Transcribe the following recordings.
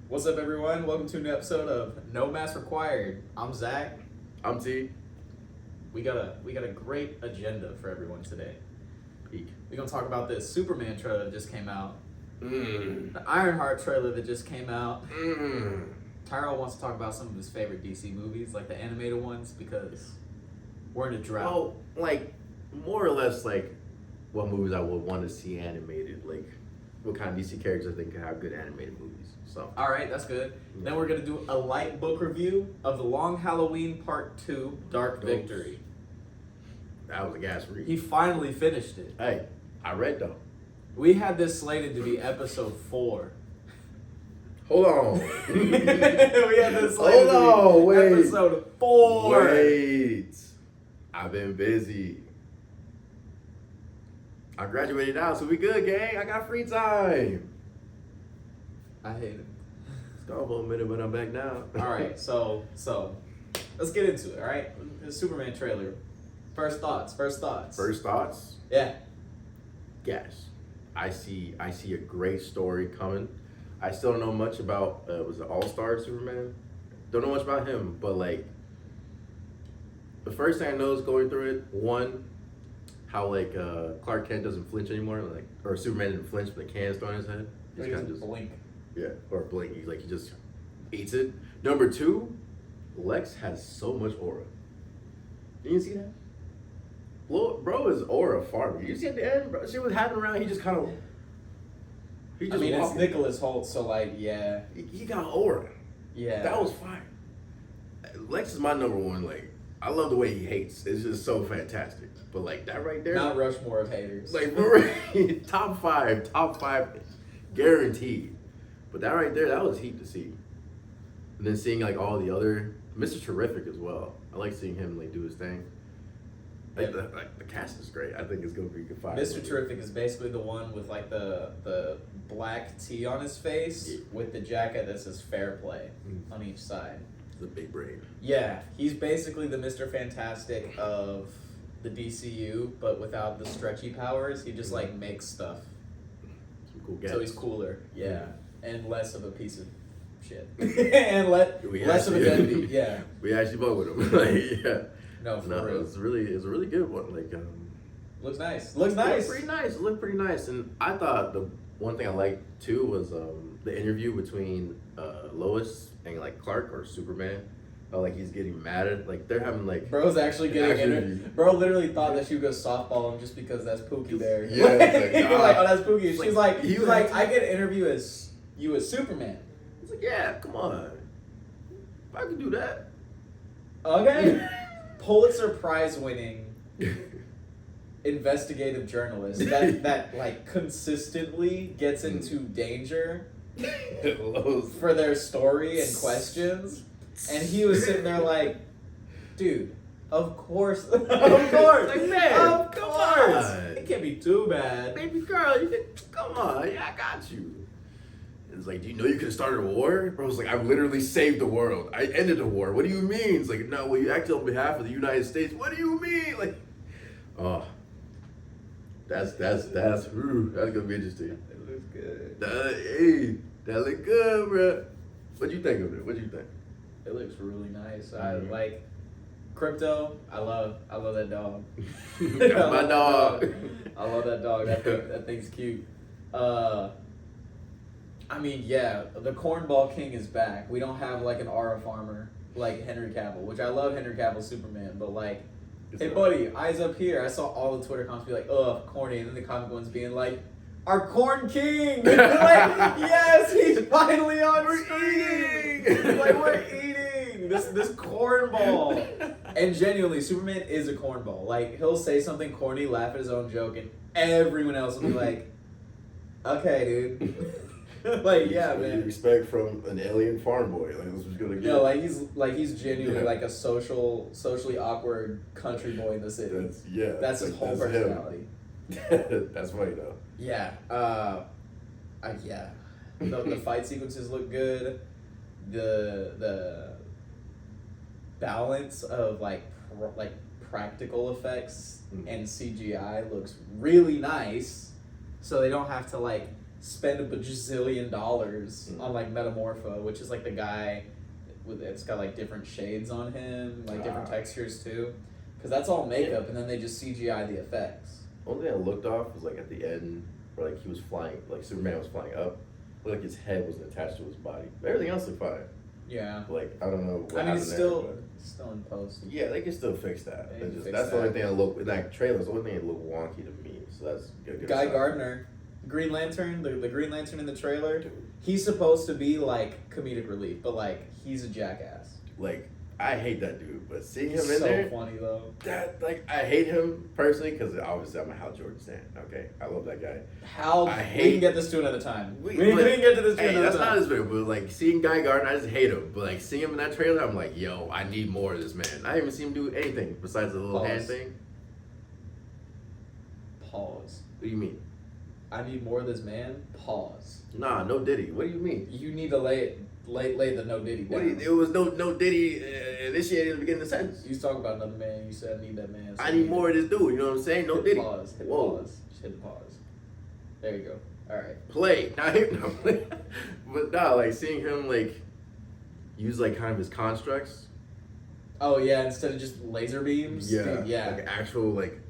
What's up, everyone? Welcome to a new episode of No Mask Required. I'm Zach. I'm T. We got a great agenda for everyone today. Peak. We're gonna talk about this Superman trailer that just came out, Mmm. the Ironheart trailer that just came out. Mmm. Tyrell wants to talk about some of his favorite DC movies, like the animated ones, because we're in a drought. Well, like, more or less, like, what movies I would want to see animated. Like, what kind of DC characters I think could have good animated movies. So. All right, that's good. Yeah. Then we're gonna do a light book review of The Long Halloween Part 2, Dark Those- Victory. That was a gas read. He finally finished it. Hey, I read though. We had this slated to be episode 4. Hold on. We had this slated Hold to on, be wait. episode 4. Wait. I've been busy. I graduated now, so we good, gang. I got free time. I hate it. It's gone for a minute, but I'm back now. All right, so let's get into it. All right, the Superman trailer. First thoughts. First thoughts. Yeah. Yes, I see a great story coming. I still don't know much about was it All-Star Superman? Don't know much about him, but like the first thing I know is going through it, one, how like Clark Kent doesn't flinch anymore, like or Superman didn't flinch when the can's thrown in his head. He He's kind doesn't of blink. yeah, or blink. He just eats it. Number two, Lex has so much aura. Did you see that? Bro is aura farming. You see at the end, bro, she was having around. He just kind of. He I just mean, it's walking. Nicholas Holt, so like, yeah, He got aura. yeah. That was fire. Lex is my number one. Like, I love the way he hates. It's just so fantastic. But like that right there, Mount Rushmore of haters. like top five, guaranteed. But that right there, that was heat to see. And then seeing like all the other Mr. Terrific as well. I like seeing him like do his thing. Like the cast is great. I think it's gonna be good fire. Mr. Terrific is basically the one with like the black T on his face Yeah. with the jacket that says fair play Mm. on each side. It's a big brain. Yeah, he's basically the Mr. Fantastic of the DCU, but without the stretchy powers. He just like makes stuff. Some cool guys. So he's cooler, yeah, and less of a piece of shit, and We less of a actually- deadbeat. Yeah, We actually vote with him. Like, yeah. no, for No, real. it's a really good one. Like Looks nice. Looks It nice. looked pretty nice. And I thought the one thing I liked too was the interview between Lois and like Clark or Superman. How like he's getting mad at like they're having like Bro's actually getting Actually- in it. Bro literally thought that she would go softball him just because that's Pookie there. Yeah, it's like, You're like, oh, that's Pookie. It's She's like, like, he he's was like, actually- I get an interview as you as Superman. It's like yeah, come on. If I could do that. Okay. Pulitzer Prize winning investigative journalist that like consistently gets into danger Lois. for their story and questions, and he was sitting there like, dude, of course, of course, Like, man, of come course, on. it can't be too bad. Baby girl, come on, yeah, I got you. It's like, do you know you could have started a war? Bro was like, I literally saved the world. I ended a war. What do you mean? It's like, no, well, you acted on behalf of the United States. What do you mean? Like, oh, that's gonna be interesting. It looks good. That look good, bro. What'd you think of it? What'd you think? It looks really nice. Mhm. I like Crypto. I love that dog. Got my dog. I love that dog. That thing's cute. I mean, yeah, the Cornball King is back. We don't have like an aura farmer like Henry Cavill, which I love Henry Cavill's Superman, but like, It's hey a- buddy, eyes up here. I saw all the Twitter comments be like, ugh, corny, and then the comic ones being like, our Corn King! Like, yes, he's finally on screen! Like, we're eating this cornball. And genuinely, Superman is a cornball. Like, he'll say something corny, laugh at his own joke, and everyone else will be like, okay, dude. Like, yeah, You man. respect from an alien farm boy. Like, this was gonna get. No, he's genuinely Yeah. like a socially awkward country boy in the city. That's his whole him. personality. That's funny though. Yeah. Yeah. The fight sequences look good. The balance of like practical effects Mhm. and CGI looks really nice. So they don't have to like spend $1 bajillion on like Metamorpho, which is like the guy with it's got like different shades on him, like different textures too, because that's all makeup, and then they just CGI the effects. Only thing I looked off was like at the end where like he was flying, like Superman was flying up, but like his head wasn't attached to his body. But everything else looked fine. Yeah. Like I don't know what I mean, it's happened still in post. yeah, they can still fix that. They can It's just, fix that's the only that. thing I look in that trailer. It's the only thing that looked wonky to me. So that's good. Guy sign. Gardner, Green Lantern, the Green Lantern in the trailer, he's supposed to be like comedic relief, but like he's a jackass. Like I hate that dude, but seeing him He's in so there, funny though. that like I hate him personally because obviously I'm a Hal Jordan stan. Okay, I love that guy. How I we hate- can get this to another time. We but- can get to this to Hey, another that's time. not his big, but like seeing Guy Gardner, I just hate him. But like seeing him in that trailer, I'm like, yo, I need more of this man. I didn't even see him do anything besides the little hand Pause. thing. Pause. What do you mean? I need more of this man. Pause. Nah, no Diddy. What do you mean? You need to lay the no Diddy What down. do you, it was no Diddy initiated in the beginning of the sentence. You was talking about another man. You said I need that man. so I you need more of this dude. You know what I'm saying? No hit Diddy. Pause. Hit Whoa. pause. Just hit the pause. There you go. All right. Play. Not play. But nah, like seeing him like use like kind of his constructs. Oh yeah, instead of just laser beams. Yeah. Dude, yeah. Like actual like.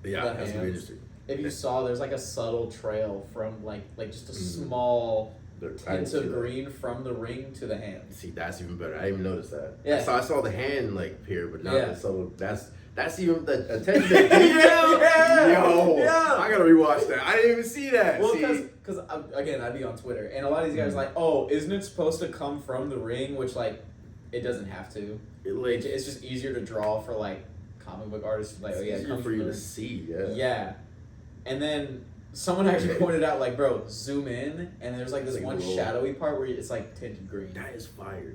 Yeah, The that's gonna be hands. interesting. If you saw, there's like a subtle trail from like just a Mhm. small I didn't hint see of that. green from the ring to the hand. See, that's even better. I didn't even notice that. Yeah. So I saw the hand like appear, but not Yeah. the subtle. That's even the attention to detail. Yeah. Yo, Yeah. I gotta rewatch that. I didn't even see that. Well, see? because again, I'd be on Twitter, and a lot of these guys are like, oh, isn't it supposed to come from the ring? Which like, it doesn't have to. It, like, It's just easier to draw for like comic book artists. Like, it's oh yeah, it easier comes for from you the to ring. see. Yeah. And then someone actually pointed out, like, bro, zoom in, and there's like this Like one little- shadowy part where it's like tinted green. That is fire.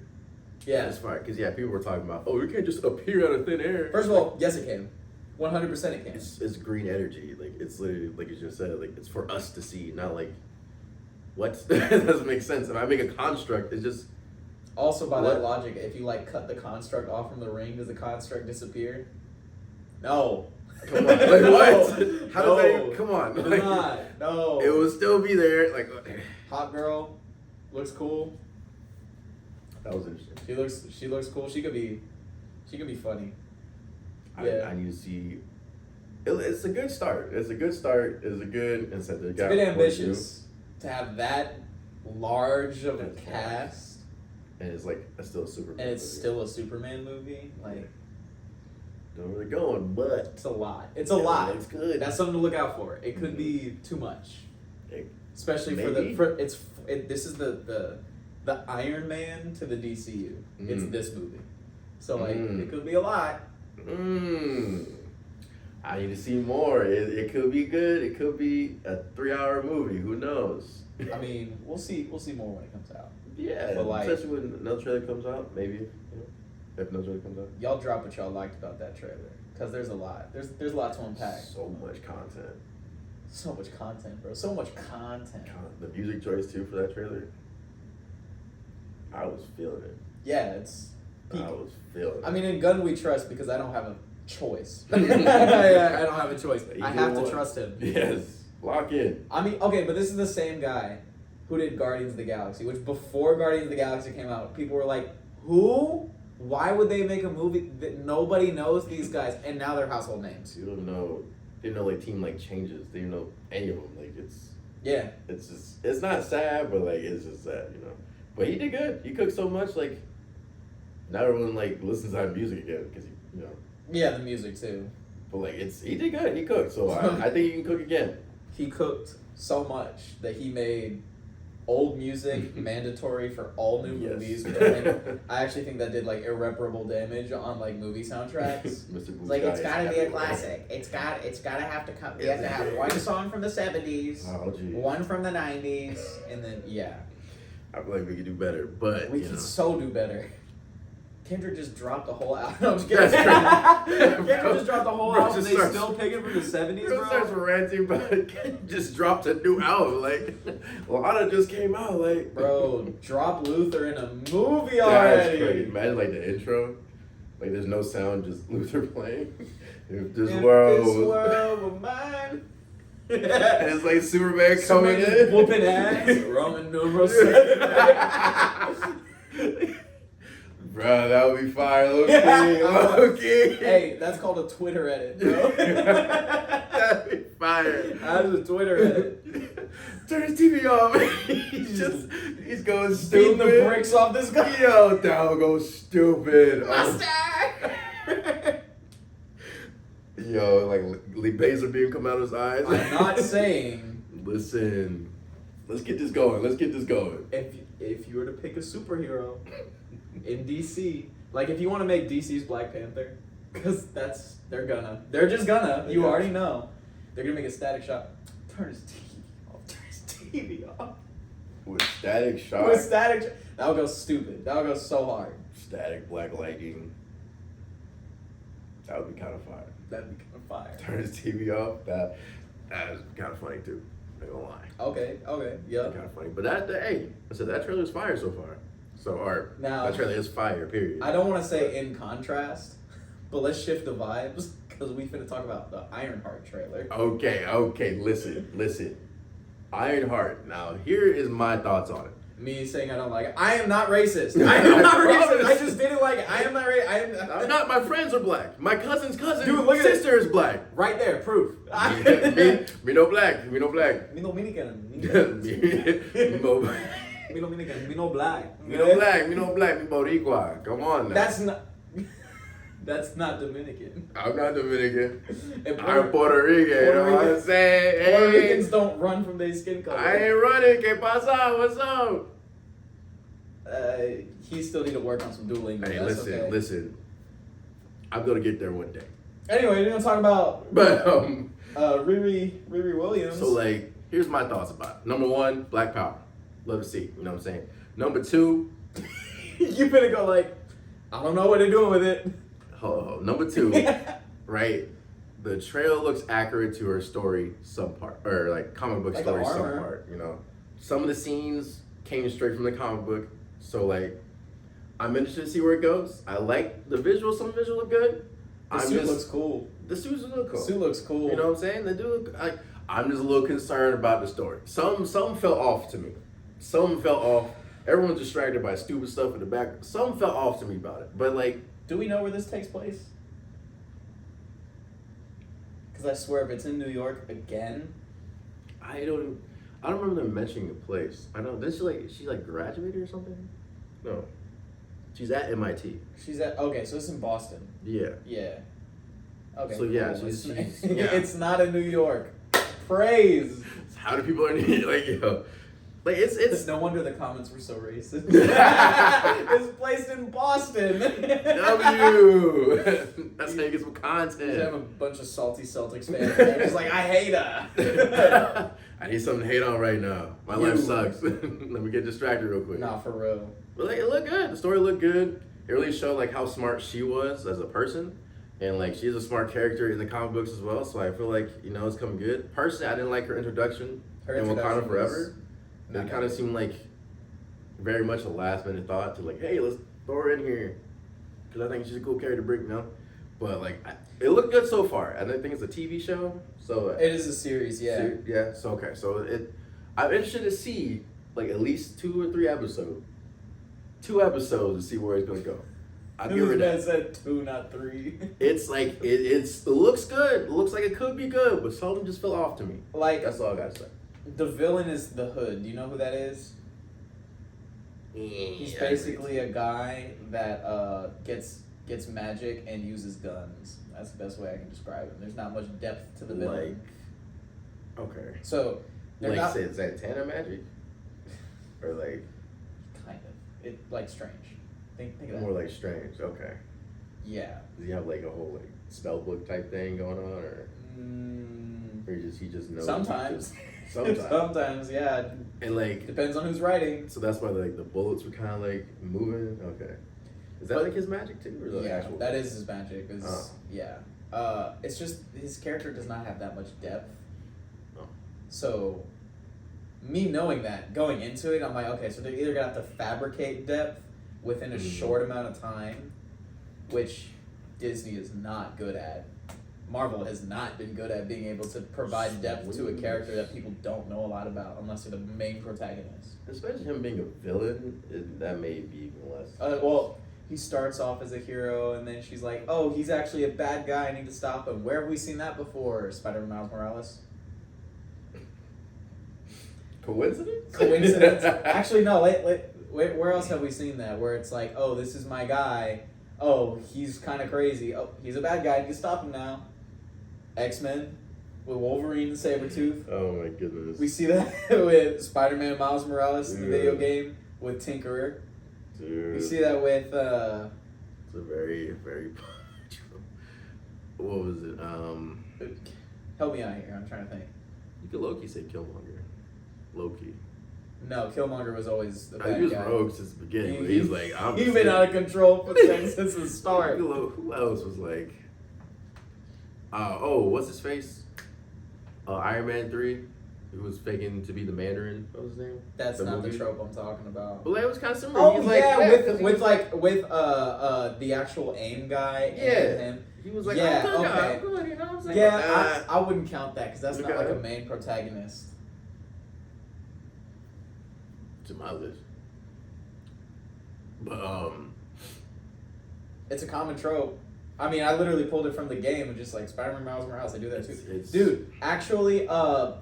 Yeah. That's fire. Because people were talking about, oh, you can't just appear out of thin air. First of all, yes, it can. 100% it can. It's green energy. Like it's literally like you just said. Like it's for us to see, not like what that doesn't make sense. If I make a construct, it's just Also, by What? that logic, if you like cut the construct off from the ring, does the construct disappear? No. come on. Like what? No. How No. does that even, come on? It Like, does not. No. it will still be there. Like Hot girl, looks cool. that was interesting. She looks cool. She could be funny. I Yeah. need to see. It's a good start. It's a good start. It's a good incentive. It's a bit ambitious to have that large of a That's cast, And it's like it's still a super. and it's still a Superman movie. Like, don't know where they're going, but it's a lot. It's a lot. It's good. That's something to look out for. It could be too much, It- especially Maybe. this is the Iron Man to the DCU. It's Mm. this movie, so like Mm. it could be a lot. I need to see more. It could be good. It could be a 3-hour movie. Who knows? I mean, we'll see more when it comes out. Yeah, But, like- especially when another trailer comes out. Maybe if no trailer comes out. Y'all drop what y'all liked about that trailer, because there's a lot. There's a lot to unpack. So much content. So much content, bro. So much content. The music choice too for that trailer. I was feeling it. Yeah, it's peak. I was feeling it. I mean, in Gun we trust because I don't have a choice. I don't have a choice. I have to trust him. Yes, lock in. I mean, okay, but this is the same guy who did Guardians of the Galaxy, which before Guardians of the Galaxy came out, people were like, who? Why would they make a movie that nobody knows these guys? And now they're household names. You don't know. Didn't know like team like changes. Didn't know any of them. Like Yeah. it's just it's not sad, but like it's just sad, you know. But he did good. He cooked so much. Like not everyone like listens to that music again because you know. Yeah, the music too. But like he did good. He cooked. So I think he can cook again. He cooked so much that he made old music mandatory for all new Yes. movies. Which I actually think that did like irreparable damage on like movie soundtracks. Mr. Blue It's like Sky it's is gotta be a everywhere. classic. It's gotta have to come. We have to have one song from the 70s, Oh geez. one from the 90s, and then yeah, I feel like we could do better, but we you can know. so do better. Kendrick just dropped the whole album. No, I'm just kidding. That's crazy. Kendrick just dropped the whole Bro, album. just They starts- still picking from the 70s, Bro starts bro. ranting, but just dropped a new album. Like Lana just came out. Like Bro, drop Luther in a movie that's already. crazy. Imagine like the intro, like there's no sound, just Luther playing. If this If world this was world were mine. And it's like Superman coming in. Whooping ass. Roman numeral 7. Bro, that would be fire. Low-key. Yeah. Low-key. Hey, that's called a Twitter edit, bro. That'd be fire. That's a Twitter edit. Turn his TV off. He's going Beating stupid. the bricks off this guy. Yo, that would go stupid. Master! Yo, like laser beam come out of his eyes. I'm not saying Listen, let's get this going. Let's get this going. if you were to pick a superhero in DC, like if you want to make DC's Black Panther, because they're just gonna. You already know they're gonna make a Static Shock. Turn his TV off. Turn his TV off. With Static Shock. With Static, that would go stupid. That would go so hard. Static Black Lightning. That would be kind of fire. That'd be kind of fire. Turn his TV off. That is kind of funny too. Not gonna lie. Okay. Yeah. Kind of funny. But that trailer is fire so far. Now- that trailer is fire. Period. I don't want to say in contrast, but let's shift the vibes because we finna talk about the Ironheart trailer. Okay. Listen. Ironheart. Now here is my thoughts on it. Me saying I don't like it. I am not racist. I am not racist. I just didn't like it. I am not racist. I'm not. My friends are black. My cousin's cousin, Dude, look at sister is black. Right there, proof. me no black. Me no black. Me no Dominican. Me no Me Dominican. Me no black. Me no black. Me no black. Me Boricua. Come on now. That's not Dominican. I'm not Dominican. And I'm Puerto Rican. You know what I'm saying? Puerto Hey, Ricans don't run from their skin color. I ain't running. ¿Qué pasa? What's up? He still need to work on some Duolingo. Hey, That's okay. listen. I'm gonna get there one day. Anyway, we're gonna talk about But Riri Williams. so like, here's my thoughts about it. Number one, Black Power. Love to see. You know what I'm saying? Number two, You better go like, I don't know what they're doing with it. Number two, right? The trailer looks accurate to her story, some part, or like comic book Like story, the some armor. part. You know, some of the scenes came straight from the comic book, so like, I'm interested to see where it goes. I like the visuals. Some visuals look good. The suit looks cool. The suits look cool. The suit looks cool. You know what I'm saying? They do look. I'm just a little concerned about the story. Some fell off to me. Some fell off. Everyone's distracted by stupid stuff in the back. Some fell off to me about it. But like, Do we know where this takes place? Because I swear, if it's in New York again, I don't remember them mentioning the place. I know this she graduated or something. No, she's at MIT. she's at. Okay, so it's in Boston. Yeah. Yeah. Okay. So, yeah, cool. she's- It's not in New York. Praise. How do people like yo? Like it's No wonder the comments were so racist. It's placed in Boston. W. That's how you get some You have a content. bunch of salty Celtics fans. They're just like, I hate her. I need something to hate on right now. My You. life sucks. Let me get distracted real quick. Nah, for real. But like, it looked good. The story looked good. It really showed like how smart she was as a person, and like she's a smart character in the comic books as well. So I feel like it's coming good. Personally, I didn't like her introduction in Wakanda Forever. It kind of seemed like very much a last minute thought to like, hey, let's throw her in here because I think she's a cool character to bring, But like, it looked good so far. I think it's a TV show, so It is a series, yeah. yeah. So okay, so I'm interested to see like at least 2 or 3 episodes. 2 episodes to see where it's gonna go. I'll give her Man that. said 2, not 3. It's like it looks good. It looks like it could be good, but something just fell off to me. Like, That's all I gotta say. the villain is the Hood. Do you know who that is? He's basically a guy that gets magic and uses guns. That's the best way I can describe him. There's not much depth to the villain. Okay. So, they're not Say Santana magic, or like kind of. It like Strange. Think of that. more like Strange. Okay. Yeah. Does he have like a whole like spell book type thing going on, or he just knows? Sometimes. Sometimes. Sometimes, yeah. And like, Depends on who's writing. so that's why like the bullets were kind of like moving. Okay. Is that like his magic too, or is that Yeah, actual? that is his magic. Yeah. It's just his character does not have that much depth. Oh. So, me knowing that going into it, I'm like, okay, so they're either gonna have to fabricate depth within a short amount of time, which Disney is not good at. Marvel has not been good at being able to provide depth to a character that people don't know a lot about unless they're the main protagonist. Especially him being a villain, that may be even less. Well, he starts off as a hero, and then she's like, "Oh, he's actually a bad guy. I need to stop him." Where have we seen that before? Spider-Man Miles Morales. Coincidence? Coincidence? Actually, no. Wait, where else have we seen that? Where it's like, "Oh, this is my guy. Oh, he's kind of crazy. Oh, he's a bad guy. You can stop him now." X-Men with Wolverine and Sabretooth. Oh my goodness. We see that with Spider-Man Miles Morales in the video Yeah. game with Tinkerer. Dude. We see that with It's a very, very. What was it? help me out here, I'm trying to think. You could Loki say Killmonger. Loki. No, Killmonger was always the bad He was guy. rogue since the beginning. But he's like, I'm. He's been out of control since the start. Who else was like? What's his face? Iron Man 3. Who was faking to be the Mandarin? What was his name? That's The not movie? the trope I'm talking about. But that was kind of similar. Oh He's yeah, like, 'cause he with was- the actual AIM guy. Yeah. And him. He was like, Yeah, I'm good, okay. I'm good, you know what I'm saying? Yeah, I wouldn't count that because that's not Okay. like a main protagonist. To my list. But It's a common trope. I mean, I literally pulled it from the game and just like Spider-Man Miles Morales. I do that too. It's- Dude, actually,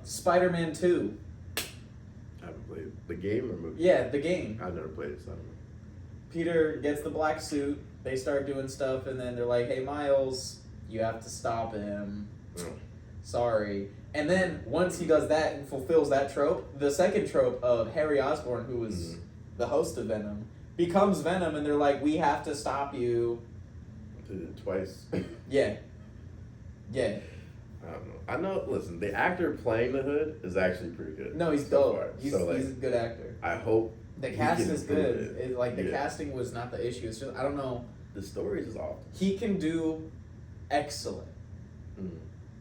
Spider-Man 2. I haven't played the game or movie. Yeah, the game. I've never played it, so I don't know. Peter gets the black suit. They start doing stuff, and then they're like, "Hey, Miles, you have to stop him. Oh. Sorry." And then once he does that and fulfills that trope, the second trope of Harry Osborn, who was Mhm. the host of Venom, becomes Venom, and they're like, "We have to stop you." Did it twice. Yeah. Yeah. I don't know. I know. Listen, the actor playing the Hood is actually pretty good. No, he's so dope. far. He's So, like, a good actor. I hope The he cast can is improve good. it. Like the Yeah. casting was not the issue. It's just I don't know. The story is off. He can do excellent, Mm.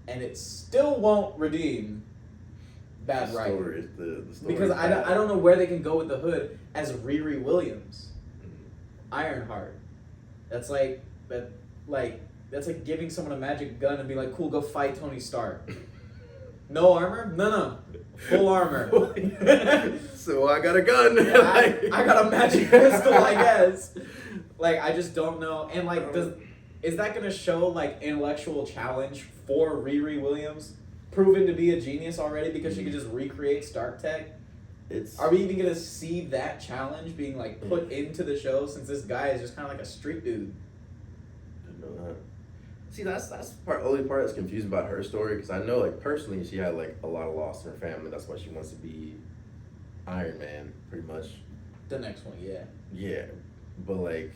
and it still won't redeem bad The writing. story is the story Because is I bad. don't know where they can go with the Hood as Riri Williams, Mm. Ironheart. That's like that's like giving someone a magic gun and be like, "Cool, go fight Tony Stark." No armor? No. Full armor. So I got a gun. I got a magic pistol, I guess. Like I just don't know. And like is that gonna show like intellectual challenge for Riri Williams? Proven to be a genius already because she could just recreate Stark tech? It's Are we even gonna see that challenge being like put into the show since this guy is just kinda like a street dude? I know that. See, that's only part that's confusing about her story because I know like personally she had like a lot of loss in her family. That's why she wants to be Iron Man, pretty much. The next one, yeah. Yeah, but like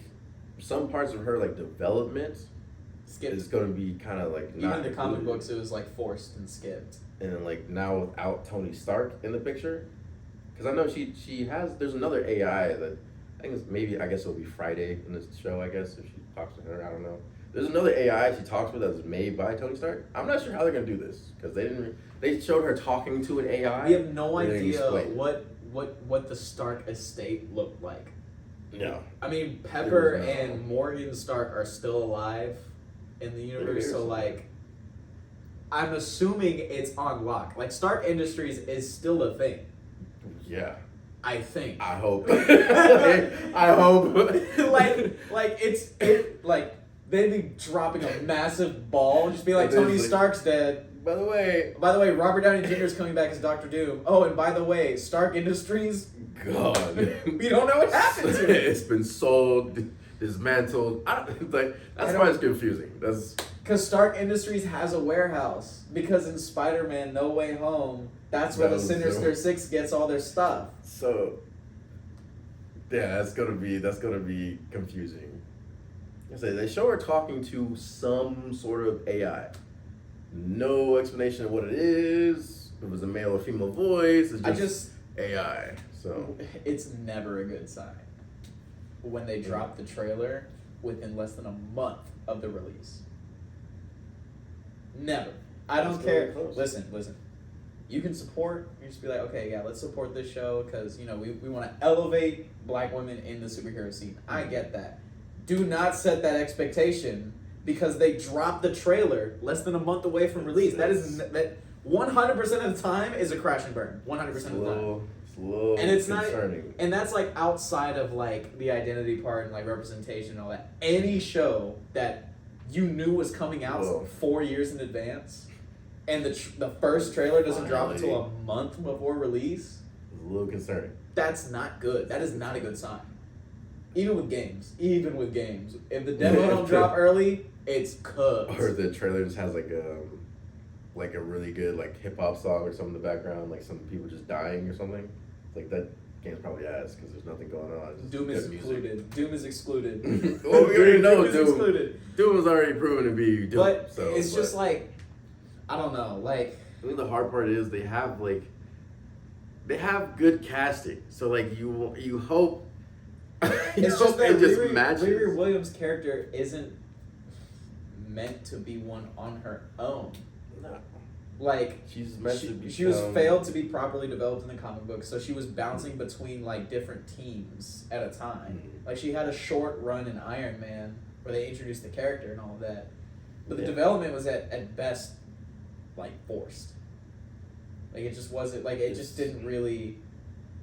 some parts of her like development Skipped. is going to be kind of like Even not the comic included. books, it was like forced and skipped. And then like now without Tony Stark in the picture, because I know she has. There's another AI that I think it's maybe I guess it'll be Friday in this show. I guess if she talks to her, I don't know. There's another AI she talks with that's made by Tony Stark. I'm not sure how they're gonna do this because they didn't. They showed her talking to an AI. We have no They didn't idea explain. what the Stark estate looked like. No. I mean, Pepper There was no- and Morgan Stark are still alive in the universe, so There's- like, I'm assuming it's on lock. Like, Stark Industries is still a thing. Yeah. I think. I hope. I hope. like they'd be dropping a massive ball and just be like, And then Tony it's like- Stark's dead. By the way, By the way, Robert Downey Jr. is coming back as Doctor Doom. Oh, and by the way, Stark Industries, God, we don't know what happened to it. It's been sold, dismantled. I don't like. That's why it's confusing. That's Because Stark Industries has a warehouse. Because in Spider-Man No Way Home, that's where That the was Sinister so- Six gets all their stuff. so. Yeah, that's gonna be confusing. I say they show her talking to some sort of AI. No explanation of what it is. If it was a male or female voice. It's just AI. So It's never a good sign when they drop the trailer within less than a month of the release. Never. I don't That's care. really close. Listen. You can support. You just be like, okay, yeah, let's support this show because we want to elevate black women in the superhero scene. I get that. Do not set that expectation because they dropped the trailer less than a month away from release. That 100% of the time is a crash and burn. 100% of the time. It's a little And it's concerning. not, and that's like outside of like the identity part and like representation and all that. Any show that you knew was coming out Whoa. 4 years in advance, and the first trailer doesn't drop Finally. until a month before release, It's a little concerning. that's not good. That is not a good sign. Even with games, if the demo don't drop early, it's cooked. Or the trailer just has like a really good like hip hop song or something in the background, like some people just dying or something. It's like that game's probably ass because there's nothing going on. It's just Doom is good music. excluded. Doom is excluded. Well, we already know Doom is Doom. excluded. Doom was already proven to be Doom. But so, it's just like, I don't know, like. I think the hard part is they have good casting. So like you hope It's just that it just Riri matches. Williams' character isn't meant to be one on her own. No. Like She's meant to be. she was failed to be properly developed in the comic book, so she was bouncing between like different teams at a time. Mhm. Like she had a short run in Iron Man where they introduced the character and all of that, but the Yeah. development was at best like forced. Like it just wasn't like it just didn't really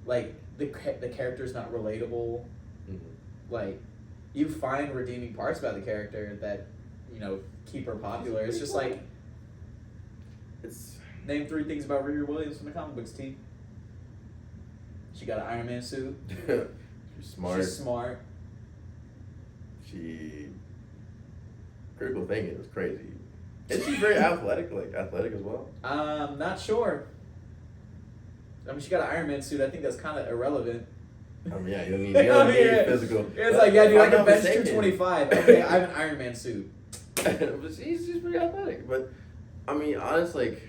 like the character's not relatable. Mhm. Like you find redeeming parts about the character that keep her popular. It's just like It's name 3 things about Riri Williams from the comic books. T. She got an Iron Man suit. she's smart. She's smart. She critical thinking was crazy. And she's very athletic as well. Not sure. I mean, she got an Iron Man suit. I think that's kind of irrelevant. I mean, yeah, you don't need physical. It's like, yeah, dude, I I'm can not bench mistaken. 225. Okay, I have an Iron Man suit. But she's pretty athletic. But I mean, honestly, like,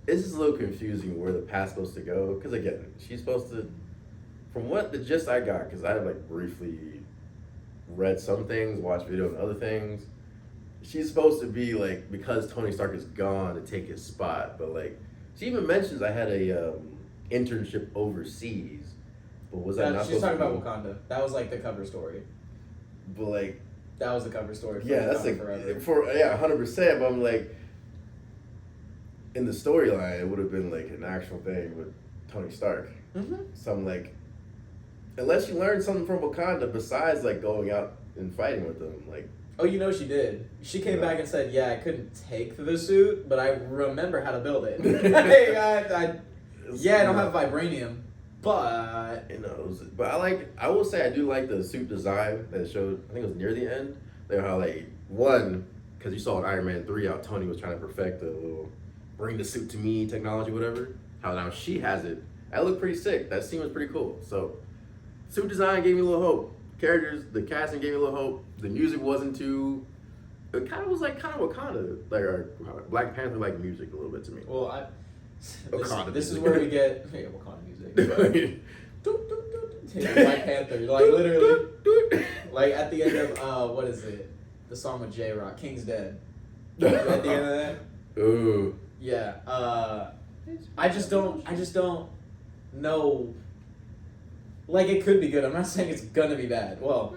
it's just a little confusing where the path's supposed to go. Because again, she's supposed to, from what the gist I got, because I like briefly read some things, watched videos on other things. She's supposed to be like, because Tony Stark is gone, to take his spot. But like, she even mentions I had a internship overseas. But was that not She's supposed talking to about Wakanda. That was like the cover story. But like, That was the cover story. For yeah, that's Wakanda like Forever. 100%. But I'm like, in the storyline, it would have been like an actual thing with Tony Stark. Mm-hmm. So I'm like, unless you learned something from Wakanda besides like going out and fighting with them, like. Oh, she did. She came Yeah. back and said, "Yeah, I couldn't take the suit, but I remember how to build it." I don't have vibranium, but But I will say I do like the suit design that it showed. I think it was near the end. They were how like one, because you saw in Iron Man 3 how Tony was trying to perfect the little bring the suit to me technology, whatever. How now she has it. That looked pretty sick. That scene was pretty cool. So suit design gave me a little hope. Characters, the casting gave me a little hope. The music wasn't too. It kind of was like Wakanda, like Black Panther like music a little bit to me. well, Wakanda this is music. where we get Wakanda music. Black Panther, like literally, like at the end of what is it? The song with J Rock, King's Dead. At the end of that, Ooh. yeah. I just don't know. Like it could be good. I'm not saying it's gonna be bad. Well,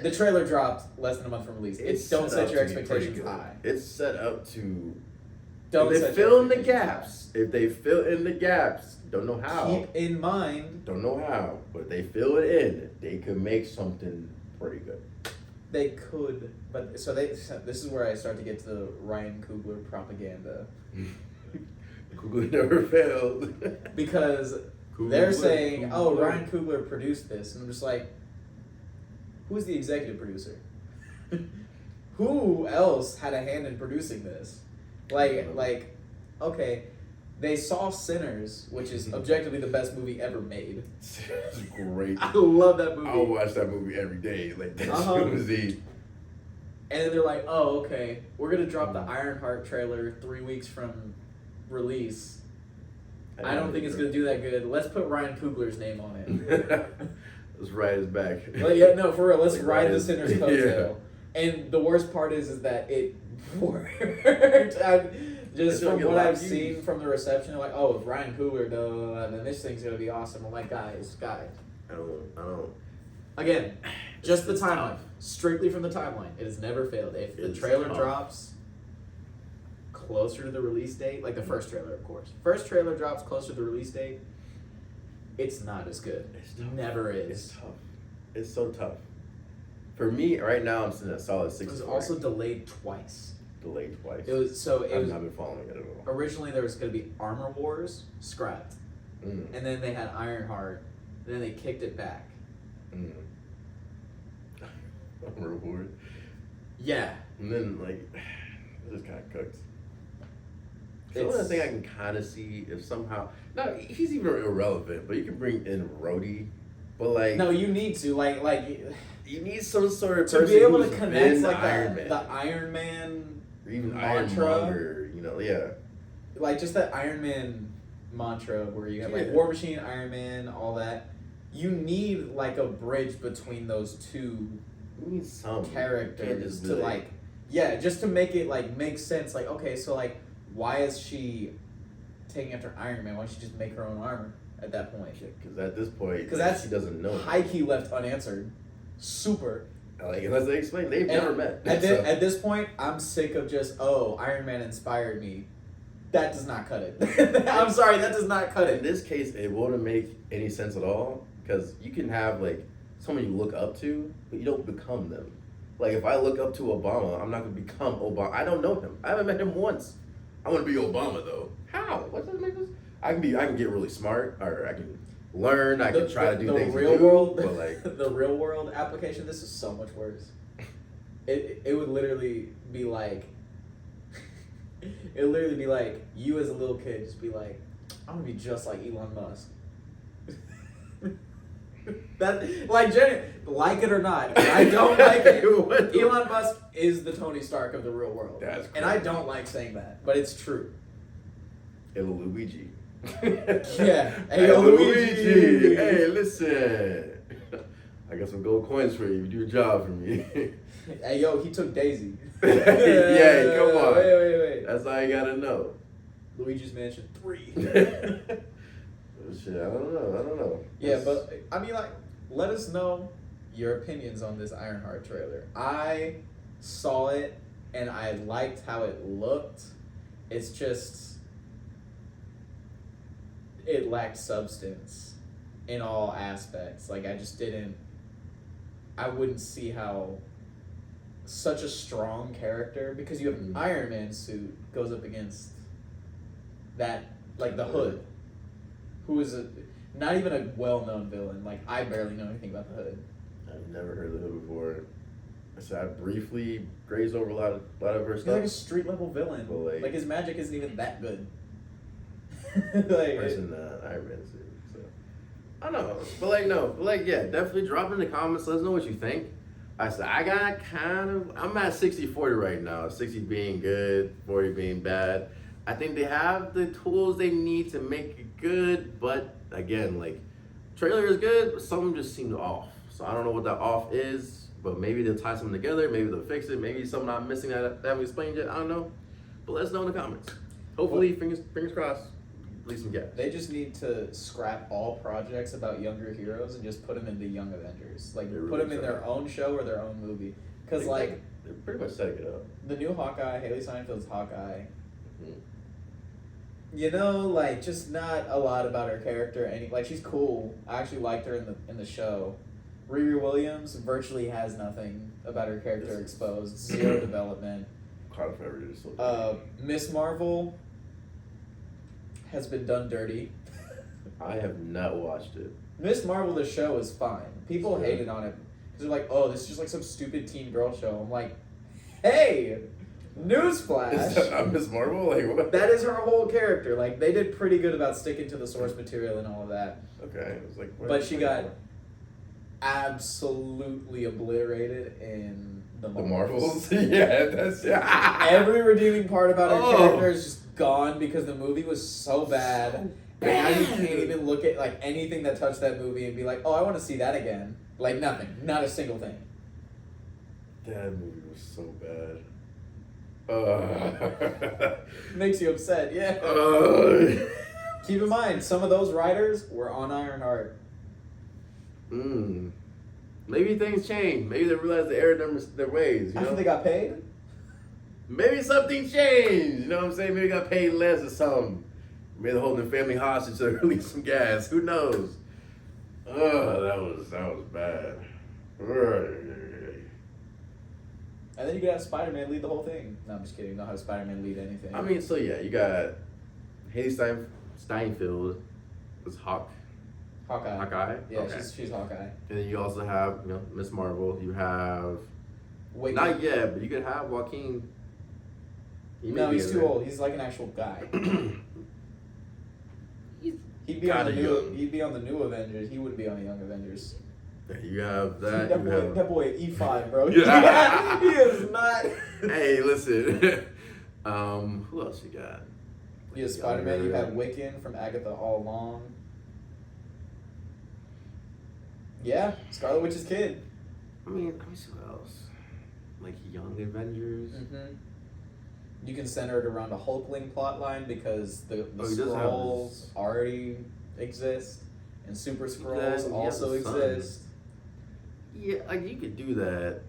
the trailer dropped less than a month from release. Don't set your expectations high. It's set up to. Don't If set they your fill in the expectations gaps, if they fill in the gaps, don't know high. how. Keep in mind Don't know how, but if they fill it in, they could make something pretty good. they could, but this is where I start to get to the Ryan Coogler propaganda Google never failed. because they're saying, "Oh, Ryan Coogler produced this," and I'm just like, "Who's the executive producer? Who else had a hand in producing this?" Like, okay, they saw Sinners, which is objectively the best movie ever made. It's great. I love that movie. I'll watch that movie every day. Like that's easy. And then they're like, "Oh, okay, we're gonna drop the Ironheart trailer 3 weeks from release. I don't think it's gonna do that good. Let's put Ryan Coogler's name on it." Let's ride his back. Well, yeah, no, for real. Let's Like ride the his- Sinner's coattail. And the worst part is that it worked. Just It's gonna from get a what lot I've of views. seen from the reception, they're like, "Oh, if Ryan Coogler, then this thing's gonna be awesome." I'm like, guys. I don't. Again, Just the It's timeline. tough. Strictly from the timeline. It has never failed. If the It's trailer tough. drops closer to the release date, like the first trailer, of course. First trailer drops closer to the release date, it's not as good. It's tough. Never It's is. tough. It's so tough. For me, right now, I'm sitting at solid It 64. was also delayed twice. delayed twice. It was so it I've was not been following it at all. originally there was going to be Armor Wars scrapped, Mm. and then they had Ironheart, and then they kicked it back. Mm. Reward. Yeah, And then, like, this is kind of cooked. The It's- only thing I can kind of see if somehow, no, he's even irrelevant, but you can bring in Rhodey, but like, no, you need to like you need some sort of to person be able who's to connect been like Iron the Man, Iron Man or even mantra. Ironmonger, you know, yeah. Like just that Iron Man mantra where you have like Yeah. War Machine, Iron Man, all that. You need like a bridge between those two We need some You can't characters just be to like, yeah, just to make it like make sense. Like, okay, so like, why is she taking after Iron Man? Why don't she just make her own armor at that point? because at this point, 'Cause like, that's she doesn't know. High key left unanswered. Super. Like, unless they explain, they've And never met. At, so- at this point, I'm sick of just Iron Man inspired me. That does not cut it. I'm sorry, that does not cut in it. this case, it wouldn't make any sense at all because you can have like someone you look up to, but you don't become them. Like if I look up to Obama, I'm not gonna become Obama. I don't know him. I haven't met him once. I want to be Obama though. How? What does that make sense? I can get really smart, or I can learn. I can try to do the things. real you do, world, but like the real world application. This is so much worse. It would literally be like, it would literally be like you as a little kid just be like, I'm gonna be just like Elon Musk. That like like it or not, I don't like it. What the- Elon Musk is the Tony Stark of the real world, That's and I crazy. don't like saying that, but it's true. Hello, Luigi. Yeah. Hey, yo, Luigi. Hey, listen. I got some gold coins for you. You do a job for me. Hey yo, he took Daisy. Yeah, come on. Wait. That's all you gotta know. Luigi's Mansion 3. Shit, I don't know. Yeah, That's- but I mean, like, let us know your opinions on this Ironheart trailer. I saw it and I liked how it looked. It's just, it lacked substance in all aspects. Like, I wouldn't see how such a strong character, because you have an Mhm. Iron Man suit, goes up against that, like the Hood, who is not even a well-known villain. Like, I barely know anything about the Hood. I've never heard of the Hood before. So I briefly grazed over a lot of her He's like a stuff. street-level villain. Well, like- His magic isn't even that good. Like, Person Iron Man suit. So I don't know, but like no, but like yeah, definitely drop in the comments. Let us know what you think. I said I got I'm at 60-40 right now. 60 being good, 40 being bad. I think they have the tools they need to make it good, but again, like trailer is good, but some of them just seem off. So I don't know what that off is, but maybe they'll tie something together. Maybe they'll fix it. Maybe something I'm missing that they haven't explained yet. I don't know, but let us know in the comments. Hopefully, fingers crossed. At least some gaps. they just need to scrap all projects about younger heroes and just put them into Young Avengers. Like, They put really them in their should. own show or their own movie. Because, They- like, they're pretty much setting it up. the new Hawkeye, Haley Steinfeld's Hawkeye, Mhm. you know, like, just not a lot about her character. Like, she's cool. I actually liked her in the show. Riri Williams virtually has nothing about her character Yes. exposed. Zero development. Carter Forever did so. Miss Marvel has been done dirty. I have not watched it. Miss Marvel, the show, is fine. People Sure. hated on it because they're like, "Oh, this is just like some stupid teen girl show." I'm like, "Hey, Is newsflash! that not Miss Marvel? Like what? That is her whole character. Like, they did pretty good about sticking to the source material and all of that." Okay, it was like. what- But she got absolutely obliterated in the the Marvels. Marvels. Yeah, that's Every redeeming part about her Oh. character is just gone because the movie was so bad. And now you can't even look at like anything that touched that movie and be like, "Oh, I want to see that again." Like nothing, not a single thing. That movie was so bad. Makes you upset, yeah. Keep in mind, some of those writers were on Ironheart. Mm. Maybe things change. Maybe they realize they erred their ways. You After know? they got paid? Maybe something changed. You know what I'm saying? Maybe they got paid less or something. Maybe they're holding the family hostage to release some gas. Who knows? Oh, that was bad. And then you could have Spider-Man lead the whole thing. No, I'm just kidding. Not have Spider-Man lead anything. I mean, so yeah, you got Haley Steinfeld was Hawkeye. Hawkeye. Yeah, Okay. she's Hawkeye. And then you also have, you know, Miss Marvel. You have Wait, not yet, but you could have Joaquin. no, he's too old. He's like an actual guy. He'd be on the Kinda new. young. He'd be on the new Avengers. He wouldn't be on the Young Avengers. You have that. that You boy, have. that boy, E5, bro. Yeah. He is not. Hey, listen. Who else you got? You have Spider-Man. You have Wiccan from Agatha All Along. Yeah, Scarlet Witch's kid. I mean, let me see what else. Like Young Avengers. Mm-hmm. You can center it around a Hulkling plotline because the Oh, he does have Skrulls this. already exist, and Super Then Skrulls he has also a son. exist. Yeah, like you could do that.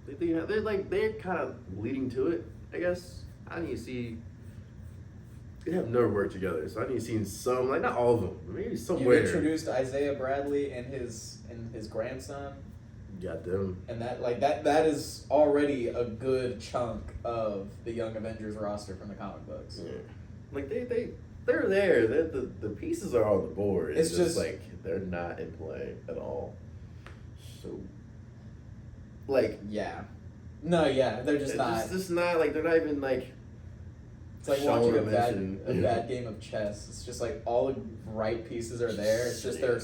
They're kind of leading to it, I guess. I need to see. They have never worked together, so I need to see some, like not all of them, maybe You somewhere. introduced Isaiah Bradley and his grandson, Got them. and that is already a good chunk of the Young Avengers roster from the comic books. Yeah. Like they're there. The pieces are on the board. It's, It's just just- like they're not in play at all. So, like, Yeah, no, yeah, they're just not. It's just not like they're not even like. It's like shown watching or a mentioned. bad game of chess. It's just like all the right pieces are there. It's just they're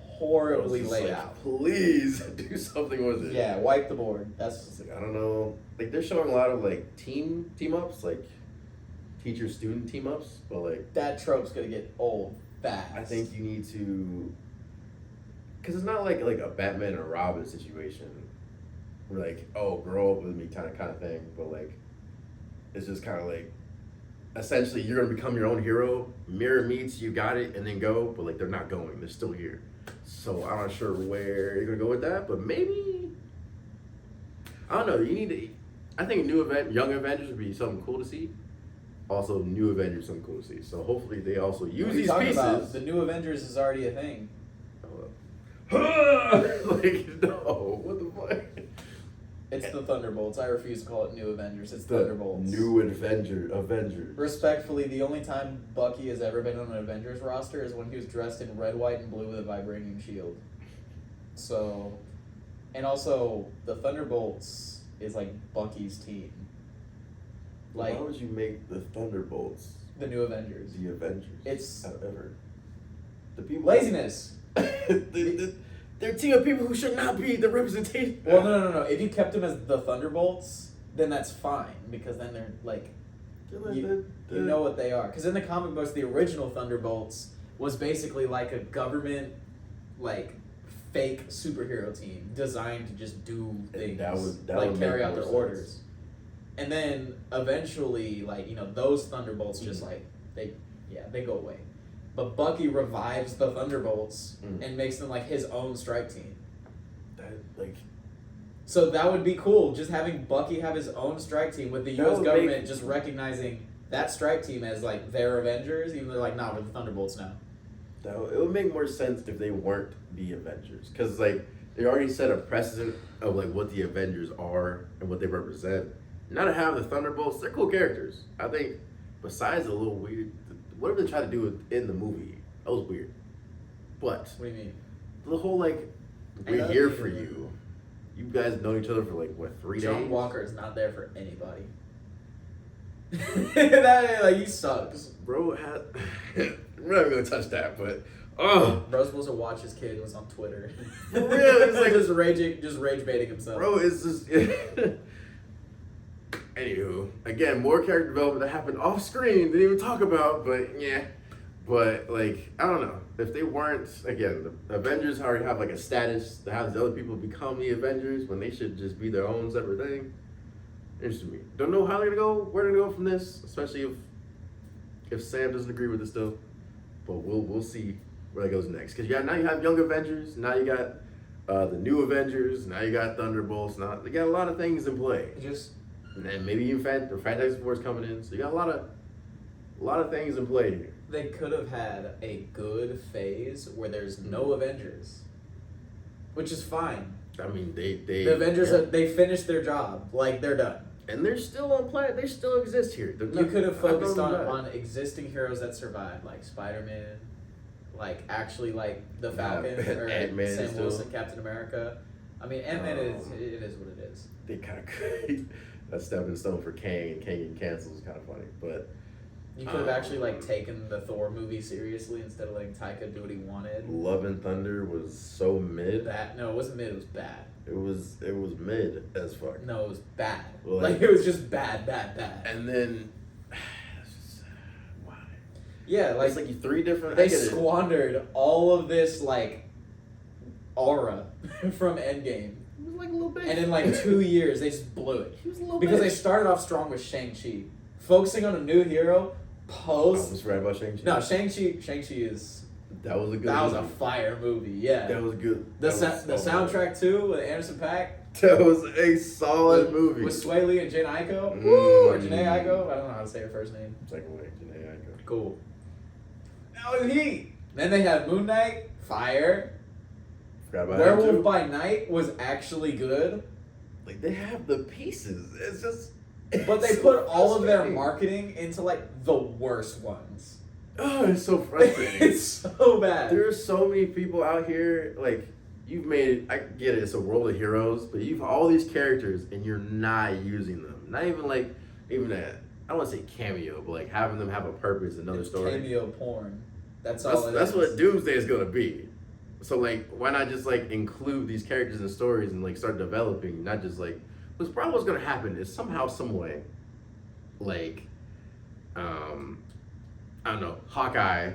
horribly It's laid like, out. Please do something with it. Yeah, wipe the board. That's It's like, I don't know. Like they're showing a lot of like team ups, like teacher student team ups, but like that trope's gonna get old fast. I think you need to, because it's not like a Batman or Robin situation, where like, oh, grow up with me kind of thing, but like it's just kind of like essentially you're gonna become your own hero. Mirror meets, you got it, and then go. But like they're not going; they're still here. So I'm not sure where you're gonna go with that, but maybe I don't know. You need to. I think Young Avengers would be something cool to see. Also, New Avengers something cool to see. So hopefully they also use What are you these talking pieces. about? The new Avengers is already a thing. Like no, what the fuck? It's the Thunderbolts. I refuse to call it New Avengers. It's Thunderbolts. New Avengers. Respectfully, the only time Bucky has ever been on an Avengers roster is when he was dressed in red, white, and blue with a vibranium shield. So, and also the Thunderbolts is like Bucky's team. Like why would you make the Thunderbolts the New Avengers. the Avengers? It's ever. The people laziness. They're a team of people who should not be the representation. Well, no. If you kept them as the Thunderbolts, then that's fine because then they're like, you know what they are. Because in the comic books, the original Thunderbolts was basically like a government, like fake superhero team designed to just do things, that like would carry make out their more orders. sense. And then eventually, like those Thunderbolts just like they go away. But Bucky revives the Thunderbolts and makes them like his own strike team. So that would be cool, just having Bucky have his own strike team with the That U.S. would government make- just recognizing that strike team as like their Avengers, even though they're like, nah, we're the Thunderbolts now. It would make more sense if they weren't the Avengers, because like they already set a precedent of like what the Avengers are and what they represent. Now to have the Thunderbolts, they're cool characters. I think besides a little weird, whatever they tried to do in the movie, that was weird. But What do you mean? the whole like I we're know here you for did. you. You guys know each other for like what 3 John days? Walker is not there for anybody. That like he sucks. Bro had. We're not gonna touch that, but Bro's supposed to watch his kid was on Twitter. For real, it's like- just rage baiting himself. bro, it's just. Anywho, again, more character development that happened off screen. Didn't even talk about, but yeah. But like, I don't know if they weren't again. The Avengers already have like a status to have these other people become the Avengers when they should just be their own separate thing. Interesting me. Don't know how they're gonna go. Where they're gonna go from this, especially if Sam doesn't agree with this still. But we'll see. where that goes next. Because now you have Young Avengers, now you got the New Avengers, now you got Thunderbolts. Now they got a lot of things in play. And then maybe even Fantastic Four's coming in, so you got a lot of things in play here. They could have had a good phase where there's no Avengers, which is fine. I mean, the Avengers they finished their job, like they're done. And they're still on planet. They still exist here. You could have focused on existing heroes that survived, like Spider-Man, like actually like the Falcon or Ant-Man Sam still. Wilson, Captain America. I mean, Ant-Man it is what it is. They kind of could. That stepping stone for Kang, and Kang and cancel is kind of funny, but you could have actually like taken the Thor movie seriously instead of letting Taika do what he wanted. Love and Thunder was so mid. No, it wasn't mid. It was bad. It was mid as fuck. No, it was bad. Well, like it was just bad. And then, why? Yeah, like it's like three different. They squandered all of this like aura from Endgame. It was like a little bit. And in like 2 years, they just blew it. He was a little Because bitch. they started off strong with Shang-Chi. Focusing on a new hero, I was right about Shang-Chi. No, Shang-Chi is... That was a good That was movie. a fire movie, yeah. That was good. The That was so soundtrack, too, with Anderson .Paak. That was a solid movie. With Sway Lee and Jane Aiko. Woo! Or Janae Aiko. I don't know how to say her first name. Second way, Janae Aiko. Cool. That was heat. Then they had Moon Knight, fire. Forgot about Werewolf that too. by Night was actually good. Like they have the pieces. It's just. But they it's put so all of their frustrating. marketing into like the worst ones. Oh, it's so frustrating. It's so bad. There are so many people out here. Like you've made it. I get it. It's a world of heroes, but you've all these characters and you're not using them. Not even like that. I don't want to say cameo, but like having them have a purpose, another It's story. cameo porn. That's all it That's is. what Doomsday is gonna be. So like, why not just like include these characters and stories and like start developing, not just like. Because probably what's gonna happen is somehow, some way, like, I don't know, Hawkeye,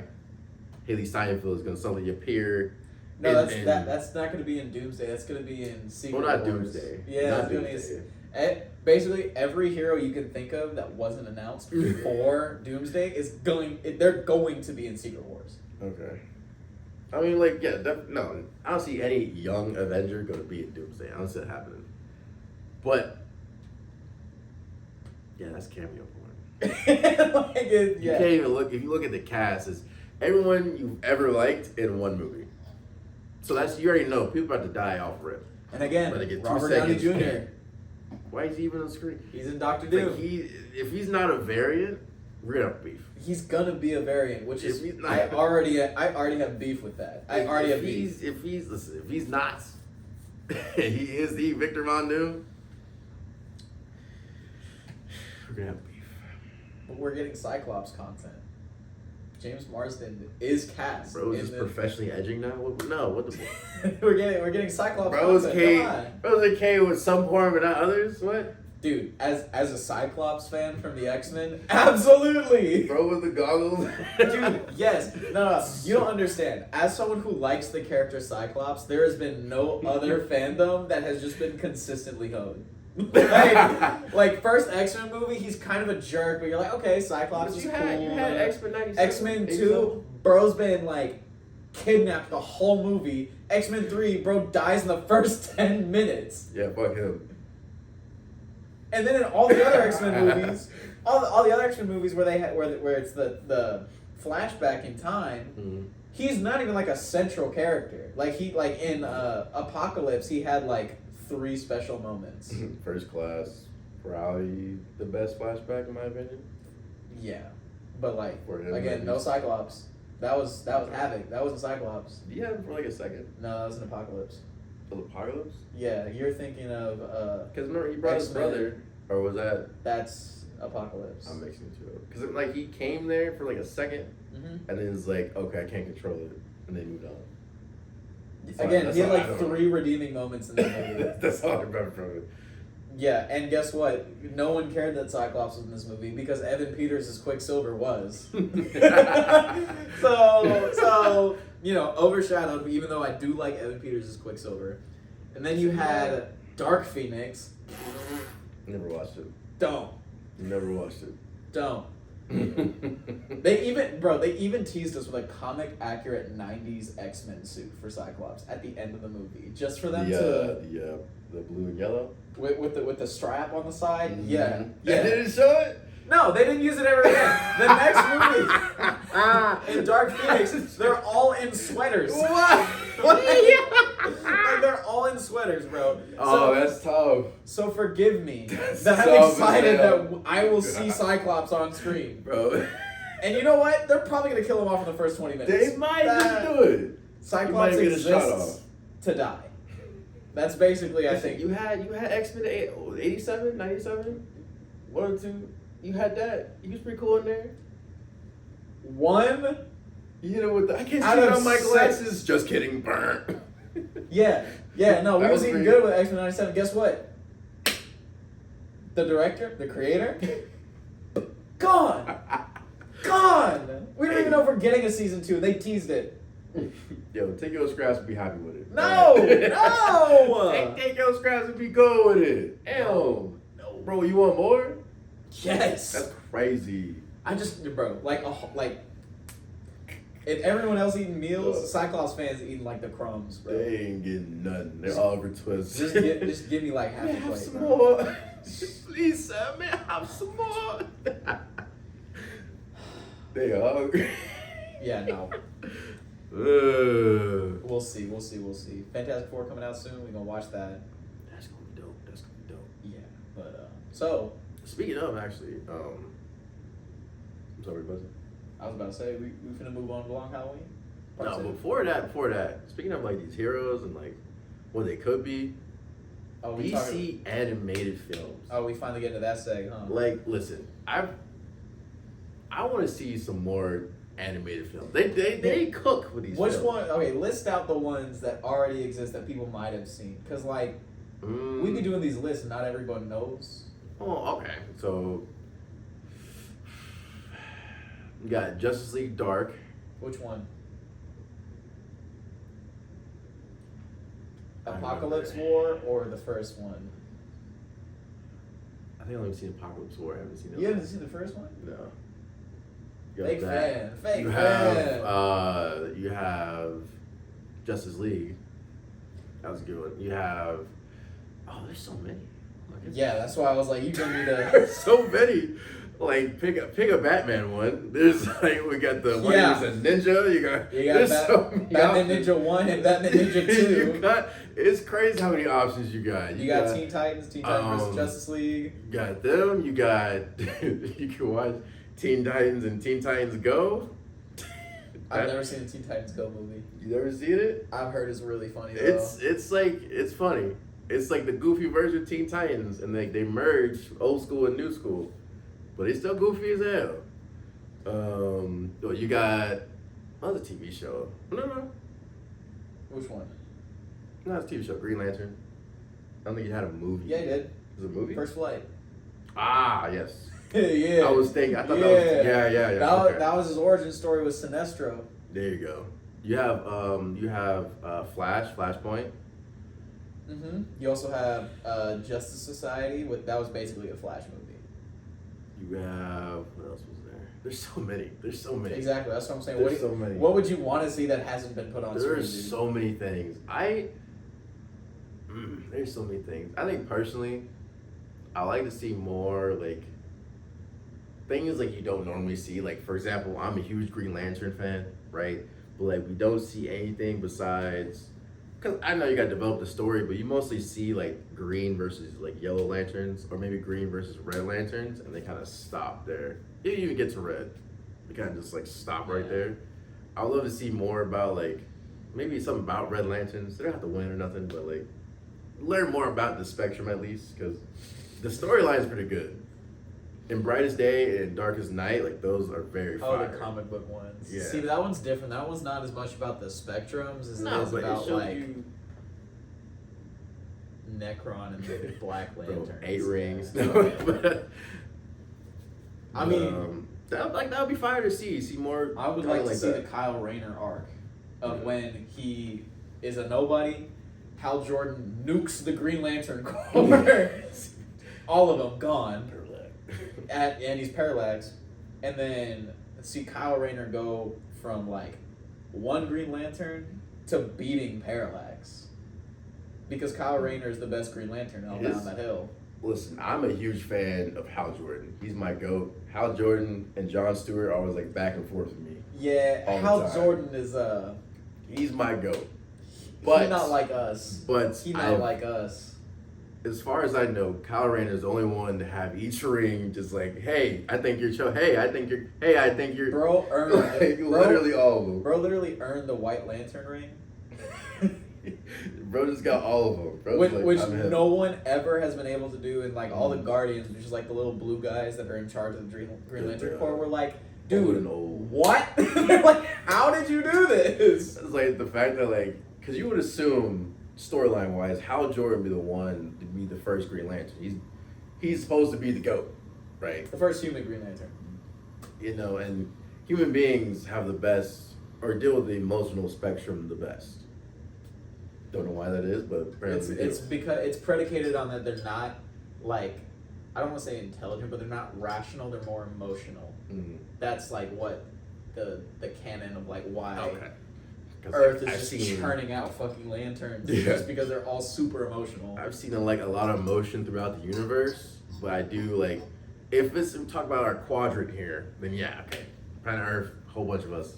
Haley Steinfeld is gonna suddenly appear. No, that's not going to be in Doomsday. That's going to be in Secret Well, not Wars. Doomsday. Yeah, Not it's gonna be Doomsday. basically every hero you can think of that wasn't announced before Doomsday they're going to be in Secret Wars. Okay. I mean, like, yeah, no, I don't see any young Avenger gonna be in Doomsday. I don't see that happening. But yeah, that's cameo porn. You can't even look. If you look at the cast, it's everyone you've ever liked in one movie. So you already know people about to die off rip. And again, But they get 2 Robert Downey seconds. Jr. Why is he even on screen? He's in Doctor Doom. Like if he's not a variant, we're gonna have beef. He's gonna be a variant, which If is he's not- I already have beef with that. I already have beef. If he's not, he is the Victor Von Doom. We're gonna have beef. But we're getting Cyclops content. James Marsden is cast. Bro is just professionally edging now. What the? we're getting Cyclops Bro's content. Come on. Bro's okay with some porn, but not others. What? Dude, as a Cyclops fan from the X-Men, absolutely. Bro with the goggles. Dude, yes. No, you don't understand. As someone who likes the character Cyclops, there has been no other fandom that has just been consistently hoed. like first X-Men movie, he's kind of a jerk, but you're like, okay, Cyclops is you cool. had X-Men 97. X-Men 2, bro's been like kidnapped the whole movie. X-Men 3, bro dies in the first 10 minutes. Yeah, fuck him. And then in all the other X-Men movies, all the other X-Men movies where where it's the flashback in time, Mm-hmm. he's not even like a central character. Like in Apocalypse, he had like 3 special moments. First Class, probably the best flashback in my opinion. Yeah, but like For him, again, at no least. Cyclops. That was Havoc. That wasn't Cyclops. You had him for like a second. No, that was an Apocalypse. The Apocalypse? Yeah, you're thinking of Because remember, he brought his X-Men. brother. Or was that? That's Apocalypse. I'm mixing the two up. Because like he came there for like a second, Mm-hmm. and then it's like, okay, I can't control it, and then moved on. Again, That's he had all I like know. 3 redeeming moments in the movie. That's all I remember from it. Yeah, and guess what? No one cared that Cyclops was in this movie because Evan Peters as Quicksilver was. so overshadowed. Even though I do like Evan Peters as Quicksilver, and then you had Dark Phoenix. Never watched it. Don't. Never watched it. They even teased us with a comic accurate '90s X-Men suit for Cyclops at the end of the movie, just for them to the blue and yellow with the strap on the side. Mm-hmm. Yeah. They didn't show it. No, they didn't use it ever again. The next movie in Dark Phoenix, they're all in sweaters. What? Like, they're all in sweaters, bro. Oh, that's tough. So forgive me That's that I'm tough, excited man. that I will see Cyclops on screen. Bro. And you know what? They're probably going to kill him off in the first 20 minutes. They might just do it. Cyclops might get a shot exists to die. That's basically, I think. You had X-Men 87, 97, 1 or 2. You had that. He was pretty cool in there. One. You hit him with the. I can't see Out it of on my 6. glasses. Just kidding. Burn. Yeah. No, we That was was even pretty- good with X-Men 97. Guess what? The director, the creator, gone. Gone. We don't even know if we're getting a season 2. They teased it. Yo, take your scraps and be happy with it. No. No. Take your scraps and be good with it. Ew. No. Bro, you want more? Yes. That's crazy. I just, bro, like, if everyone else eating meals, Cyclops fans eating like the crumbs, bro. They ain't getting nothing. They're Oliver Twist. Just give me like half May I a have plate, some bro. more? Please, sir, may I have some more? They are hungry. Yeah, no. Ugh. We'll see. Fantastic Four coming out soon. We're gonna watch that. That's gonna be dope. Yeah, but so Speaking of, actually, I'm sorry, buzzing. I was about to say we finna move on to Long Halloween. Part No, two. before that. Speaking of like these heroes and like what they could be, Oh, we DC animated films. we finally get into that seg, huh? Like, listen, I want to see some more animated films. They cook with these. Which films. one? Okay, list out the ones that already exist that people might have seen. Cause like we be doing these lists, and not everyone knows. Oh, okay. So you got Justice League Dark. Which one? I Apocalypse remember. War or the first one? I think I've only seen Apocalypse War. I haven't seen it. You haven't seen the first one? No. You Fake have fan. Fake you fan. have you have Justice League. That was a good one. You have there's so many. Oh my goodness. Yeah, that's why I was like, you give me the. There's so many. Like pick a Batman one. There's like we got the one Yeah. who's a ninja. You got There's so many Batman options. Ninja 1 and Batman Ninja 2. It's crazy how many options you got. You got Teen Titans versus Justice League. You got them. You got you can watch Teen Titans and Teen Titans Go. I've never seen a Teen Titans Go movie. You never seen it? I've heard it's really funny though. It's funny. It's like the goofy version of Teen Titans, and they merge old school and new school, but it's still goofy as hell. You got another TV show. No, Which one? not a TV show. Green Lantern. I don't think you had a movie. Yeah, he did. Was it a movie? First Flight. Ah, yes. Yeah. I was thinking. I thought that was yeah. That was his origin story with Sinestro. There you go. You have Flashpoint. Mm-hmm. You also have Justice Society. That was basically a Flash movie. You have what else was there? There's so many. Exactly. That's what I'm saying. There's so many. What would you want to see that hasn't been put on screen? There's Dude? so many things. There's so many things. I think personally, I like to see more like things like you don't normally see. Like for example, I'm a huge Green Lantern fan, right? But like we don't see anything besides, because I know you got to develop the story, but you mostly see like green versus like yellow lanterns, or maybe green versus red lanterns, and they kind of stop there. You didn't even get to red. They kind of just like stop right there. I would love to see more about like maybe something about Red Lanterns. They don't have to win or nothing, but like learn more about the Spectrum at least, because the storyline is pretty good. In Brightest Day and Darkest Night, like those are very fire. The comic book ones. Yeah. See, that one's different. That one's not as much about the spectrums as No, it is but it about shows like you Necron and the Black Lantern. 8 rings. Yeah. But, I mean, that would be fire to see. See more. I would kinda like to see that. the Kyle Rayner arc of Yeah. when he is a nobody. Hal Jordan nukes the Green Lantern Corps. All of them gone. And he's Parallax. and then see Kyle Rayner go from like one Green Lantern to beating Parallax. Because Kyle Rayner is the best Green Lantern all down that hill. Listen, I'm a huge fan of Hal Jordan. He's my GOAT. Hal Jordan and John Stewart are always like back and forth with me. Yeah, all the Hal time. Jordan is He's my GOAT. But he's not like us. But He's not like us. As far as I know, Kyle Rayner is the only one to have each ring just like, hey, I think you're Hey, I think you're. Bro earned like, literally all of them. Bro literally earned the White Lantern ring. Bro just got all of them. Which I'm him. no one ever has been able to do, and like all the Guardians, which is like the little blue guys that are in charge of the Green Lantern Corps, were like, dude, what? They're like, how did you do this? It's like the fact that like, because you would assume storyline wise, Hal Jordan would be the one to be the first Green Lantern. He's supposed to be the GOAT, right? The first human Green Lantern. You know, and human beings have the best, or deal with the emotional spectrum the best. Don't know why that is, but apparently it's because it's predicated on that they're not like, I don't want to say intelligent, but they're not rational. They're more emotional. Mm-hmm. That's like what the canon of like why Okay. Earth is just churning out fucking lanterns just because they're all super emotional. I've seen like a lot of emotion throughout the universe, but I do like, if it's we talk about our quadrant here, then yeah, okay, planet Earth, whole bunch of us.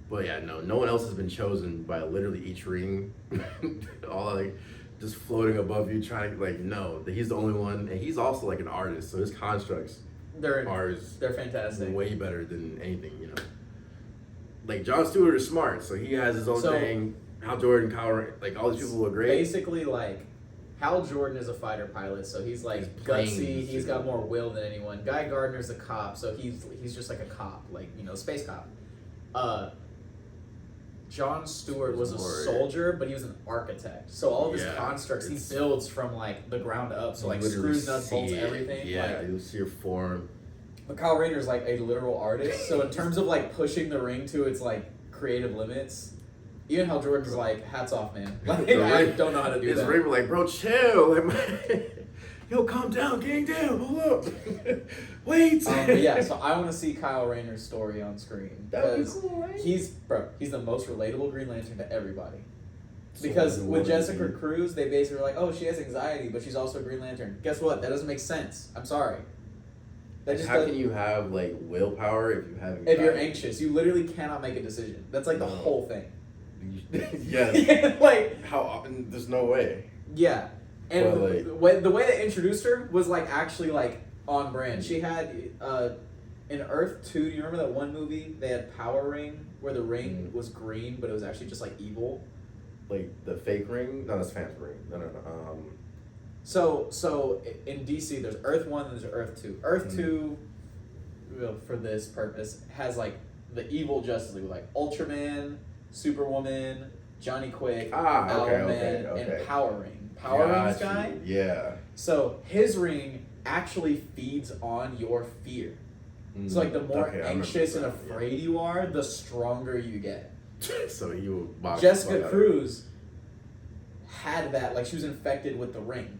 But yeah, no one else has been chosen by literally each ring, all like just floating above you, trying to like no, he's the only one, and he's also like an artist, so his constructs They're they're fantastic. way better than anything, you know. Like John Stewart is smart, so he has his own thing. Hal Jordan, Kyle, like all these people were great. Basically, like Hal Jordan is a fighter pilot, so he's like gutsy. He's got more will than anyone. Guy Gardner's a cop, so he's just like a cop, like space cop. John Stewart was a soldier, but he was an architect. So all of his constructs he builds from like the ground up. So like screws, nuts, bolts, everything. Yeah, like, you'll see your form. But Kyle Rayner's like a literal artist. So in terms of like pushing the ring to its like creative limits, even Hal Jordan's like, hats off, man. Like I don't know how to do that. His ring was like, bro, chill. Like, yo, calm down, gang down, hold up. Wait. But yeah, so I want to see Kyle Rayner's story on screen. That would be cool, right? He's the most relatable Green Lantern to everybody. Because with Jessica Cruz, they basically were like, oh, she has anxiety, but she's also a Green Lantern. Guess what? That doesn't make sense. I'm sorry. That just How can you have like willpower if you have anxiety? If you're anxious, you literally cannot make a decision. That's like the whole thing. Yeah. Like how often? There's no way. Yeah, and like, the way they introduced her was like actually like on brand. She had in Earth 2. Do you remember that one movie? They had Power Ring where the ring was green, but it was actually just like evil. Like the fake ring? No, that's Phantom ring. No. So in DC, there's Earth 1 and there's Earth 2. Earth 2, well, for this purpose, has like the evil Justice League, like Ultraman, Superwoman, Johnny Quick, Owlman, and Power Ring. Power Ring's guy? Yeah. So his ring actually feeds on your fear. So like the more anxious and afraid you are, the stronger you get. So he will box. Jessica Cruz had that, like she was infected with the ring.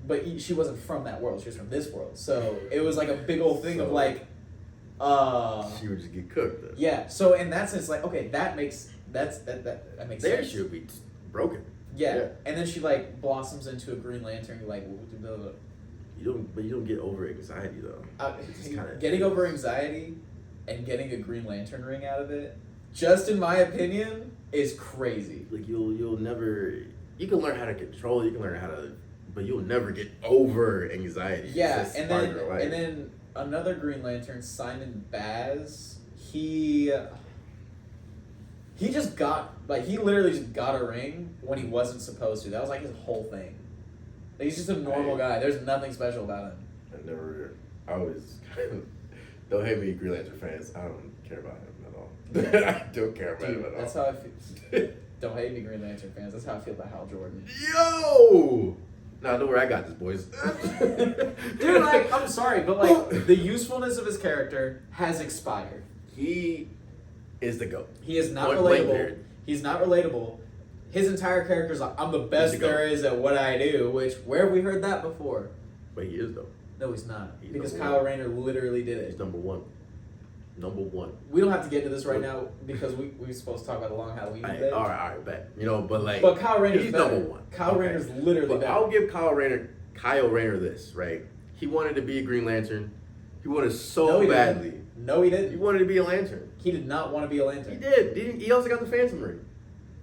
But she wasn't from that world, she was from this world. So it was like a big old thing of like she would just get cooked then. Yeah, so in that sense, like, okay, that makes sense. There she would be broken. Yeah. And then she like blossoms into a Green Lantern, like you don't get over anxiety though. Getting over anxiety and getting a Green Lantern ring out of it, just in my opinion, is crazy. Like you'll never, you can learn how to control it, you can learn how to, but you'll never get over anxiety. Yeah, and then another Green Lantern, Simon Baz, he just got, like, he literally just got a ring when he wasn't supposed to. That was like his whole thing. Like, he's just a normal guy. There's nothing special about him. I always, don't hate me, Green Lantern fans. I don't care about him at all. I don't care about him at all. That's how I feel. Don't hate me, Green Lantern fans. That's how I feel about Hal Jordan. Yo! Nah, don't worry, I got this, boys. Dude, like, I'm sorry, but like, the usefulness of his character has expired. He is the GOAT. He is not relatable. He's not relatable. His entire character's like, I'm the best there is at what I do, which, where have we heard that before? But he is, though. No, he's not. He's Because number Kyle one. Rayner literally did He's it. number one. Number one. We don't have to get into this right now because we're supposed to talk about the long Halloween thing. All right, bet. You know, but like, But Kyle Rayner's he's better. number one. Kyle Rayner's literally But better. I'll give Kyle Rayner this, right? He wanted to be a Green Lantern. He wanted so No, he didn't. badly. No, he He didn't. wanted to be a Lantern. He did not want to be a He Lantern. did. He also got the Phantom Ring.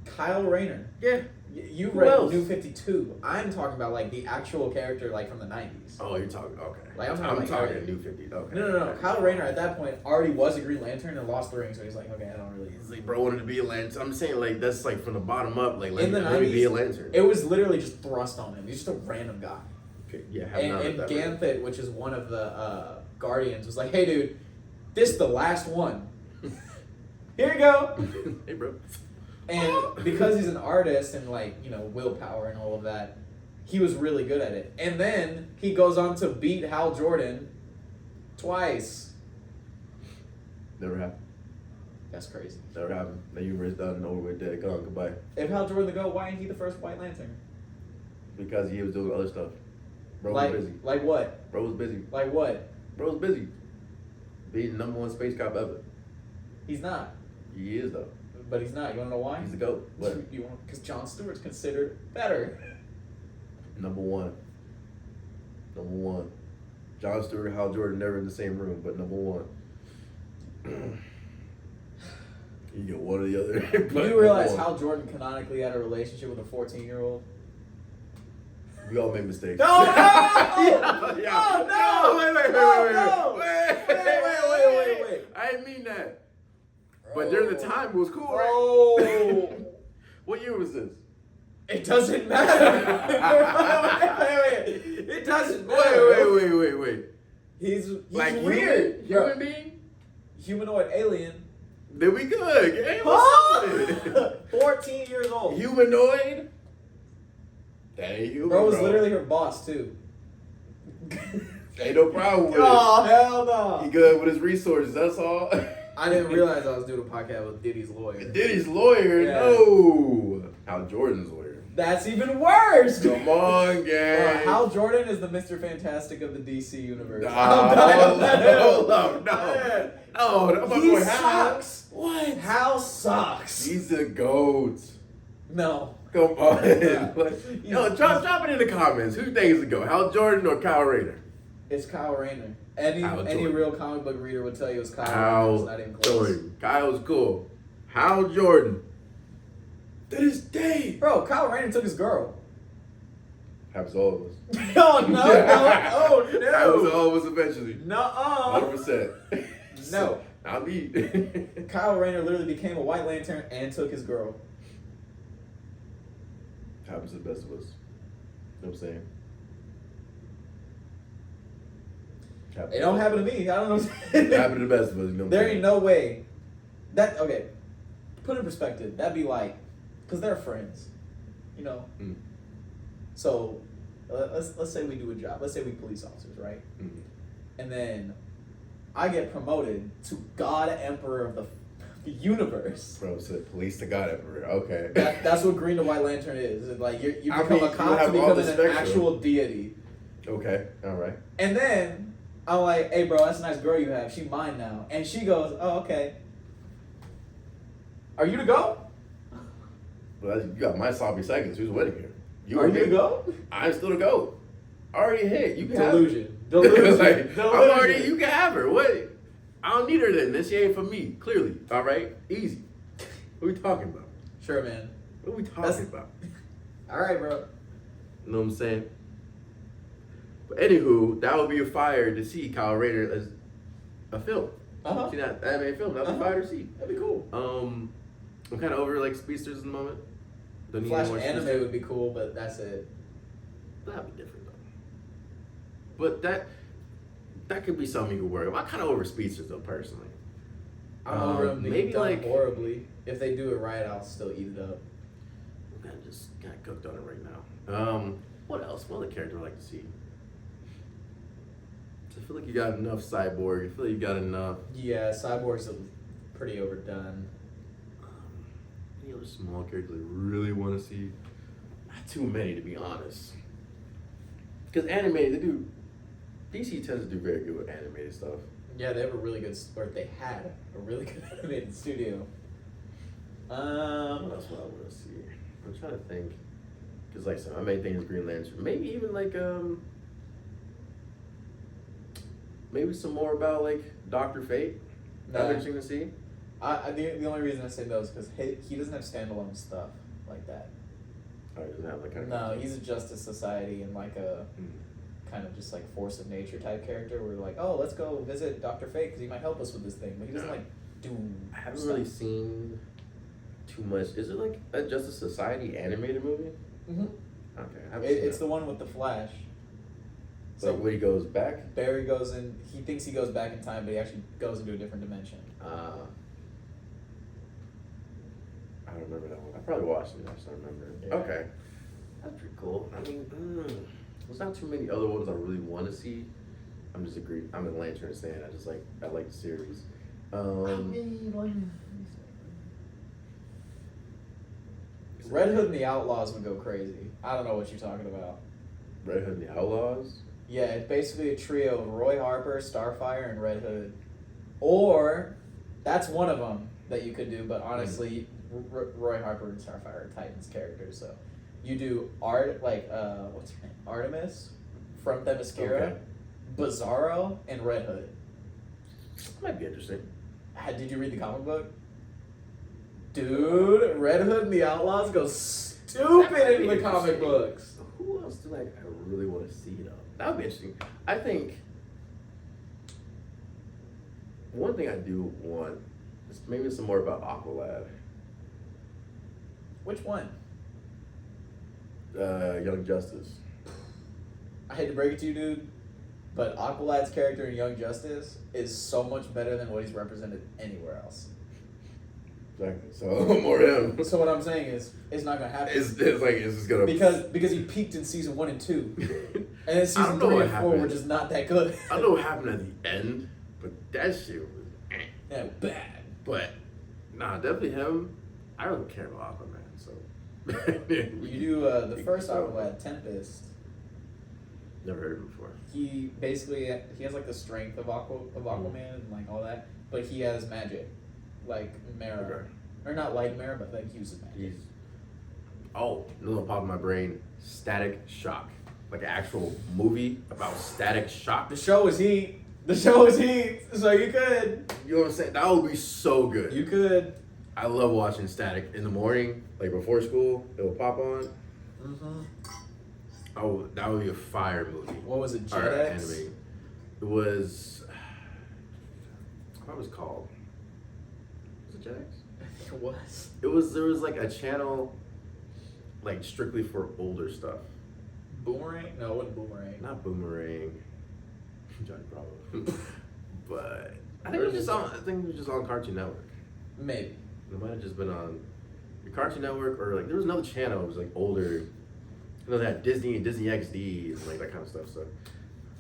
Kyle Rayner. Yeah. You Who read else? New 52. I'm talking about like the actual character like from the 90s. Oh, you're talking. Okay. Like, I'm talking like early. New 50. Okay. No. Kyle Rayner at that point already was a Green Lantern and lost the ring, so he's like, okay, I don't really. He's like, bro, wanted to be a Lantern. I'm saying like that's like from the bottom up. Like, In the let me be a 90s, Lantern. It was literally just thrust on him. He's just a random guy. Okay, yeah. Have none of And that. Ganthet, which is one of the Guardians, was like, hey, dude, this is the last one. Here you go. Hey, bro. And because he's an artist and like, you know, willpower and all of that, he was really good at it. And then he goes on to beat Hal Jordan twice. Never happened. That's crazy. Never happened. The universe done over with. Dead. Gone. Goodbye. If Hal Jordan the GOAT, why ain't he the first White Lantern? Because he was doing other stuff. Bro like, was busy. like what? Bro was busy. Like what? Bro was busy. Being number one space cop ever. He's not. He is though. But he's not. You want to know why? He's the GOAT. What? Because Jon Stewart's considered better. Number one. Number one. Jon Stewart, Hal Jordan, never in the same room, but number one. You get one or the other. but Do you realize number one. Hal Jordan canonically had a relationship with a 14-year-old? We all make mistakes. No! Yeah. Oh, no! Wait. Oh, no! Wait. I didn't mean that. But during the time, it was cool, right? Oh! What year was this? It doesn't matter. wait. It doesn't matter. Wait. He's Like weird. Human being? Humanoid alien. Then we good. Hey, what's up? 14 years old. Humanoid? Hey, human, Bro was literally her boss, too. Ain't no problem with Oh, hell it. He no. good with his resources, that's all. I didn't realize I was doing a podcast with Diddy's lawyer. Diddy's lawyer? Yeah. No. Hal Jordan's lawyer. That's even worse. Come on, gang. Hal Jordan is the Mr. Fantastic of the DC universe. Hold up, no. I'm He going sucks. What? Hal sucks. He's the GOAT. No. Come on. Yeah. Yo, drop it in the comments. Who you think is the GOAT? Hal Jordan or Kyle Rayner? It's Kyle Rayner. Any Hal Jordan. real comic book reader would tell you it's Kyle Rayner. Hal It's not even close. Jordan. Kyle's cool. Hal Jordan. To this day. Bro, Kyle Rayner took his girl. Happens to all of us. No. Happens to all of us eventually. Nuh-uh. 100%. No. Not me. Kyle Rayner literally became a White Lantern and took his girl. Happens to the best of us. You know what I'm saying? It don't happen to me. I don't know. Happen to the best of us. You know what I'm There saying? ain't no way. That okay. Put in perspective. That'd be like, cause they're friends, you know. Mm. So, let's say we do a job. Let's say we police officers, right? Mm. And then I get promoted to God Emperor of the universe. Bro said police to God Emperor. Okay. That's what Green the White Lantern is. It's like you I become mean, a you cop to have all become the an spectrum. actual deity. Okay. All right. And then I'm like, hey, bro, that's a nice girl you have. She mine now. And she goes, oh, okay. Are you to go? Well, you got my sloppy seconds. Who's winning here? Are you to go? I'm still to go. Already hit. You can Delusion. have her. Delusion. Like, Delusion. I'm already. You can have her. What? I don't need her then. This shit ain't for me. Clearly. All right. Easy. What are we talking about? Sure, man. What are we talking That's- about? All right, bro. You know what I'm saying? But anywho, that would be a fire to see Kyle Rayner as a film. Uh-huh. See that animated film? That'd be fire to see. That'd be cool. I'm kind of over like speedsters in the moment. Don't need Flash any more anime speedsters. would be cool, but that's it. That'd be different though. But that could be something you could work. I kind of over speedsters though personally. I'm over them being maybe done like horribly. If they do it right, I'll still eat it up. I'm just kind of cooked on it right now. What else? What other character I'd like to see? I feel like you got enough Cyborg. I feel like you got enough. Yeah, Cyborg's pretty overdone. Any other small characters I really want to see? Not too many, to be honest. Because animated, they do DC tends to do very good with animated stuff. Yeah, they have a really good, or they had a really good animated studio. What else would I want to see? I'm trying to think. Because, like I said, my main thing is Green Lantern. Maybe even, like, maybe some more about, like, Dr. Fate. That'd be interesting to see. The only reason I say those is because he doesn't have standalone stuff like that. Oh, he doesn't have, like, kind of... No, he's a Justice Society and, like, a kind of just, like, force of nature type character where, like, oh, let's go visit Dr. Fate because he might help us with this thing. But he doesn't, like, do I haven't stuff. really seen too much. Is it, like, a Justice Society animated movie? Mm-hmm. Okay. I haven't seen It's that. the one with the Flash. So when he goes back? Barry goes in. He thinks he goes back in time, but he actually goes into a different dimension. I don't remember that one. I probably watched it. I just don't remember. Yeah. Okay. That's pretty cool. I mean, there's not too many other ones I really want to see. I'm in Lantern Stand. I like the series. Red Hood and the Outlaws would go crazy. I don't know what you're talking about. Red Hood and the Outlaws. Yeah, it's basically a trio of Roy Harper, Starfire, and Red Hood. Or, that's one of them that you could do, but honestly, Roy Harper and Starfire are Titans characters, so. You do what's her name? Artemis from Themyscira, Okay. Bizarro, and Red Hood. Might be interesting. Did you read the comic book? Dude, Red Hood and the Outlaws go stupid in the comic books. Who else do I really want to see though? That would be interesting. I think one thing I do want is maybe some more about Aqualad. Which one? Young Justice. I hate to break it to you, dude, but Aqualad's character in Young Justice is so much better than what he's represented anywhere else. Exactly. So more him. So what I'm saying is, it's not gonna happen. It's just gonna because he peaked in season 1 and 2, and then I season don't know 3 what and 4 happened. were just not that good. I don't know what happened at the end, but that shit was Yeah, bad. But nah, definitely him. I don't care about Aquaman, so You do the first Aqualad, Tempest. Never heard of him before. He has like the strength of Aquaman and like all that, but he has magic, like Mera, Okay. or not like Mera, but like he uses magic. Another pop in my brain. Static Shock, like an actual movie about Static Shock. The show is heat. So you could. You know what I'm saying? That would be so good. You could. I love watching Static in the morning, like before school. It will pop on. Mm-hmm. Oh, that would be a fire movie. What was it? Or Jet X? anime. It was. What was it called? Was it Jet X? I think it was. There was like a channel, like strictly for older stuff. Boomerang? No, it wasn't Boomerang. Not Boomerang. Johnny Bravo. But I think it was just on Cartoon Network. Maybe. It might have just been on the Cartoon Network, or like there was another channel. It was like older. You know, they had Disney and Disney XD and like that kind of stuff. So I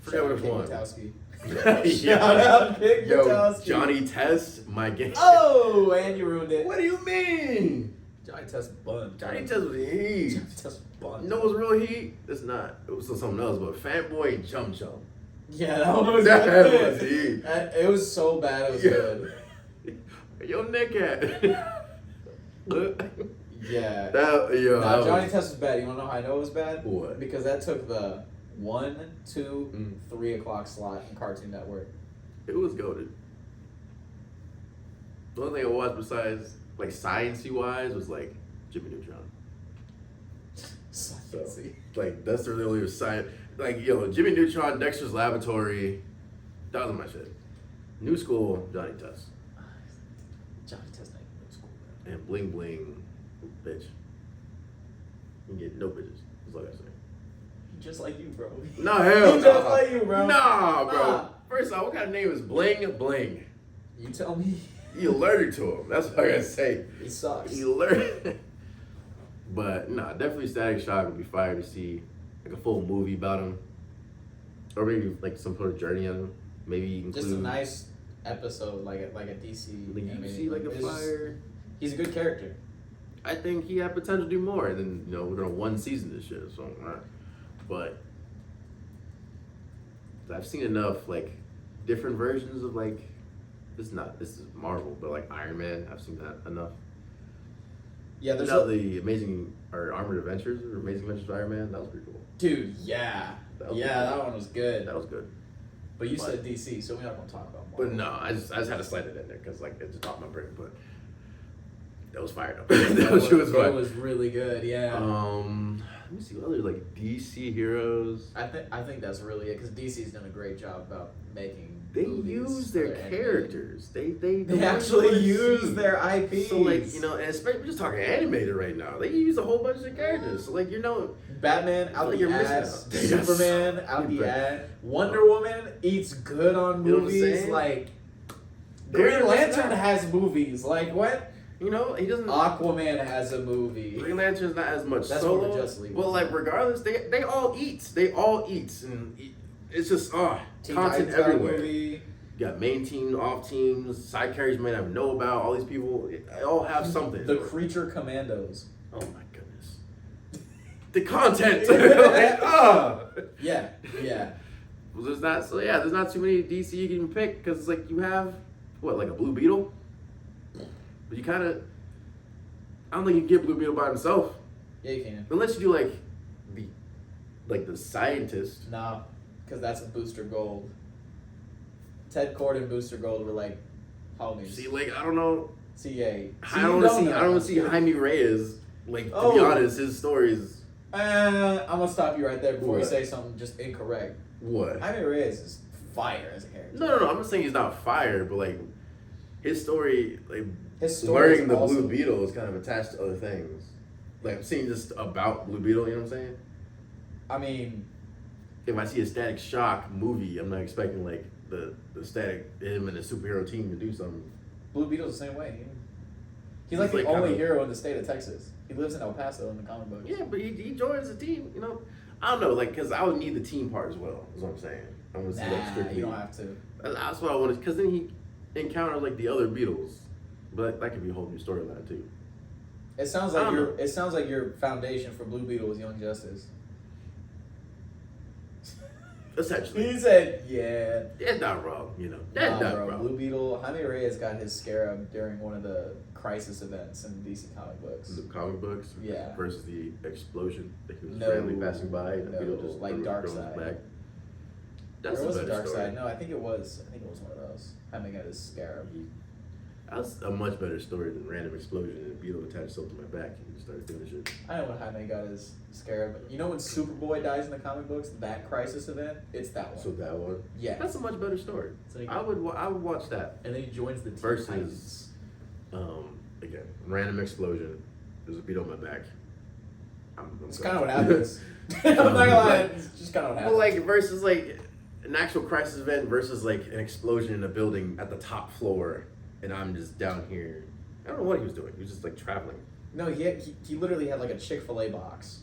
forget Shout out which Big one. Butowski. Shout out Big Yo, Butowski. Johnny Test, my game. Oh, and you ruined it. What do you mean? Johnny Test bun. Johnny Test was heat. Johnny Test bun. You know what's real heat? It's not. It was something else, but Fatboy and Chum Chum. Yeah, that one was That good. was heat. It was so bad, it was Yeah. good. Where your neck at? Yeah. that Johnny was, Test was bad. You wanna know how I know it was bad? What? Because that took the 1, 2, 3 o'clock slot in Cartoon Network. It was goated. The only thing I watched besides like sciencey wise was like Jimmy Neutron. So like that's the only science. Like Jimmy Neutron, Dexter's Laboratory, that was my shit. New School, Johnny Test, Johnny Test not even in school, man. and Bling Bling, bitch. You can get no bitches. That's all I say. Just like you, bro. No hell He no. just like you, bro. Nah, bro. Nah. First off, what kind of name is Bling Bling? You tell me. You allergic to him. That's what I gotta say. He sucks. You allergic. But nah, definitely Static Shock would be fire to see like a full movie about him, or maybe like some sort of journey on him. Maybe include Just a nice episode, like a DC. Like you animated, see like a it's just- fire. He's a good character. I think he had potential to do more, and then we're gonna one season this shit. So, but I've seen enough like different versions of like this is Marvel, but like Iron Man. I've seen that enough. Yeah, there's the Amazing or Armored Adventures or Amazing Adventures of Iron Man. That was pretty cool. dude, yeah. That was Yeah, cool. that one was good. That was good. But you said DC, so we're not gonna talk about Marvel. But no, I just had to slide it in there because like it just off my brain. But that was fired up. That shit was It fun. was really good, yeah. Let me see what other like DC heroes. I think that's really it because DC's done a great job about making. They movies use for their animated. characters. They Actually use their IPs. So like and especially we're just talking animated right now. They use a whole bunch of their characters. So like Batman out like the you're missing ass, out. Superman out the ass, Wonder Woman eats good on You know what I'm movies. saying? Like They're Green missing Lantern out. has movies. Like what? he doesn't. Aquaman has a movie. Green Lantern's not as much That's solo. what Justice League Well, was. like regardless, they all eat. They all eat, and it's just Teen content Titans got a everywhere. movie. You got main team, off teams, side characters you may not know about. All these people, they all have something. The Creature Commandos. Oh my goodness. The content. Like, Yeah, yeah. Well, there's not too many DC you can pick because it's like you have what, like a Blue Beetle, but you kind of. I don't think you can get Blue Beetle by himself Yeah, you can. unless you do like the scientist. Nah, because that's a Booster Gold. Ted Cord and Booster Gold were like homies. See, like I don't know. CA. I don't want to see Jaime Reyes. Like to be Oh. honest, his story is I'm gonna stop you right there before you What? say something just incorrect. what? Jaime Reyes is fire as a character. No. I'm not saying he's not fire, but like his story, like His story wearing is the awesome. Blue Beetle is kind of attached to other things. Like I'm seeing just about Blue Beetle. You know what I'm saying? I mean, If I see a Static Shock movie, I'm not expecting like the Static him and the superhero team to do something. Blue Beetle's the same way. He's like He's the like only kinda- hero in the state of Texas. He lives in El Paso in the comic book. Yeah, but he joins the team. I don't know, like because I would need the team part as well. Is what I'm saying. I want to see like Nah, strictly. you don't have to. That's what I wanted, because then he encounters like the other Beatles, but that could be a whole new storyline too. It sounds I like don't your know. it sounds like your foundation for Blue Beetle was Young Justice. Essentially, He said, "Yeah." that's not wrong. That's Nah, not bro. wrong. Blue Beetle. Jaime Reyes got his scarab during one of the crisis events in the DC comic books. The comic books, Yeah. versus the explosion that he was No, randomly passing by, and the no, Beetle just like threw his Darkseid. back. Or That's was a it better Dark story. Side? No, I think it was. I think it was one of those. Jaime got his scarab. That's a much better story than random explosion and a Beetle attached itself to my back and just started doing shit. I know when Jaime got his scarab. You know when Superboy dies in the comic books, that crisis event? It's that one. So that one, Yeah. that's a much better story. So he- I would watch that. And then he joins the Teen Versus- Titans. Again, random explosion. There's a beetle on my back. I'm It's kind of what happens. I'm not gonna lie, it's just kind of what happens. Well, like versus like an actual crisis event versus like an explosion in a building at the top floor, and I'm just down here. I don't know what he was doing. He was just like traveling. No, he literally had like a Chick-fil-A box.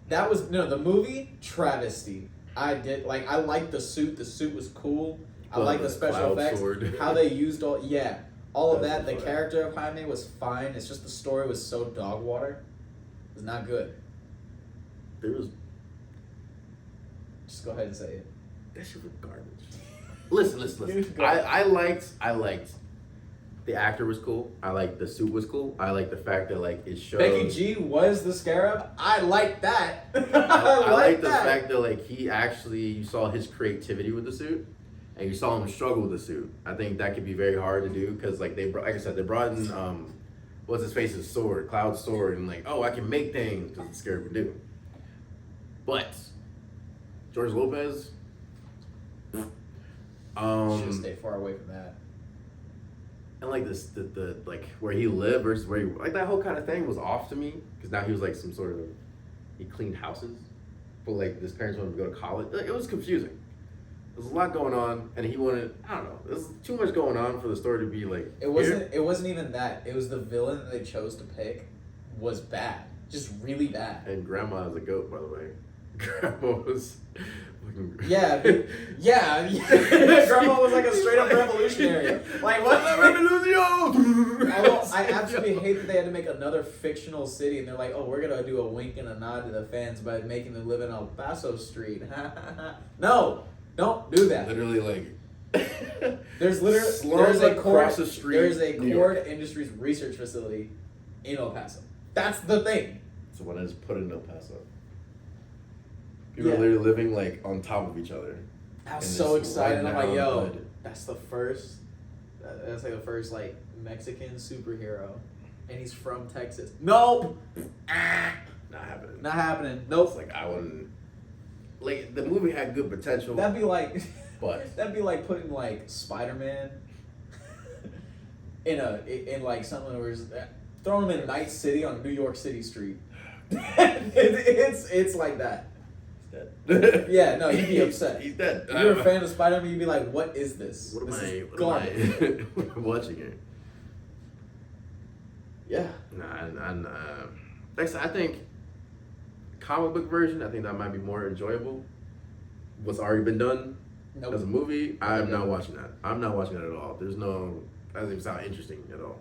That was the movie travesty. I liked the suit. The suit was cool. I Well, like the the special cloud effects. sword. How they used all of That's that. The fine. character of Jaime was fine. It's just the story was so dog water. It was not good. There was Just go ahead and say it. that shit was garbage. Listen. Dude, go I liked. The actor was cool. I liked the suit was cool. I liked the fact that like it showed. Becky G was the Scarab. I like that. I like the that. fact that like he actually you saw his creativity with the suit, and you saw him struggle with the suit. I think that could be very hard to do because like like I said, they brought in what's his face's sword, Cloud's sword, and like I can make things because the Scarab can do. But George Lopez, Should have stayed far away from that. and like this the like where he lived versus where he like that whole kind of thing was off to me because now he was like some sort of he cleaned houses, but like his parents wanted him to go to college. Like, it was confusing. There's a lot going on, and he wanted I don't know. There's too much going on for the story to be like. It wasn't even that. It was the villain that they chose to pick was bad. Just really bad. And Grandma is a goat, by the way. Grandma was looking. Yeah. Grandma was like a straight up revolutionary. Like what? Although I absolutely hate that they had to make another fictional city, and they're like, "Oh, we're gonna do a wink and a nod to the fans by making them live in El Paso Street." No, Don't do that. Literally, like. There's slums a across Cord, the street. there's a New Cord York. Industries research facility in El Paso. That's the thing. So when I just put it in El Paso, people Yeah. are literally living like on top of each other. I was And so it's excited. I'm like, run-down yo, hood. that's the first. That's like the first like Mexican superhero, and he's from Texas. Nope. Not happening. Not happening. It's Nope. like I wouldn't. Like the movie had good potential, That'd be like. but That'd be like putting like Spider-Man in like something where it's, throwing him in Night City on New York City street. it's like that. he's dead. Yeah, no, you'd be upset. He's dead. If you're a fan of Spider-Man, you'd be like, "What is this? What am This I? is What garbage." am I watching it? Yeah. Nah, like I said, I think comic book version. I think that might be more enjoyable. What's already been done Nope. as a movie, I'm not watching that. I'm not watching that at all. There's no. That doesn't even sound interesting at all.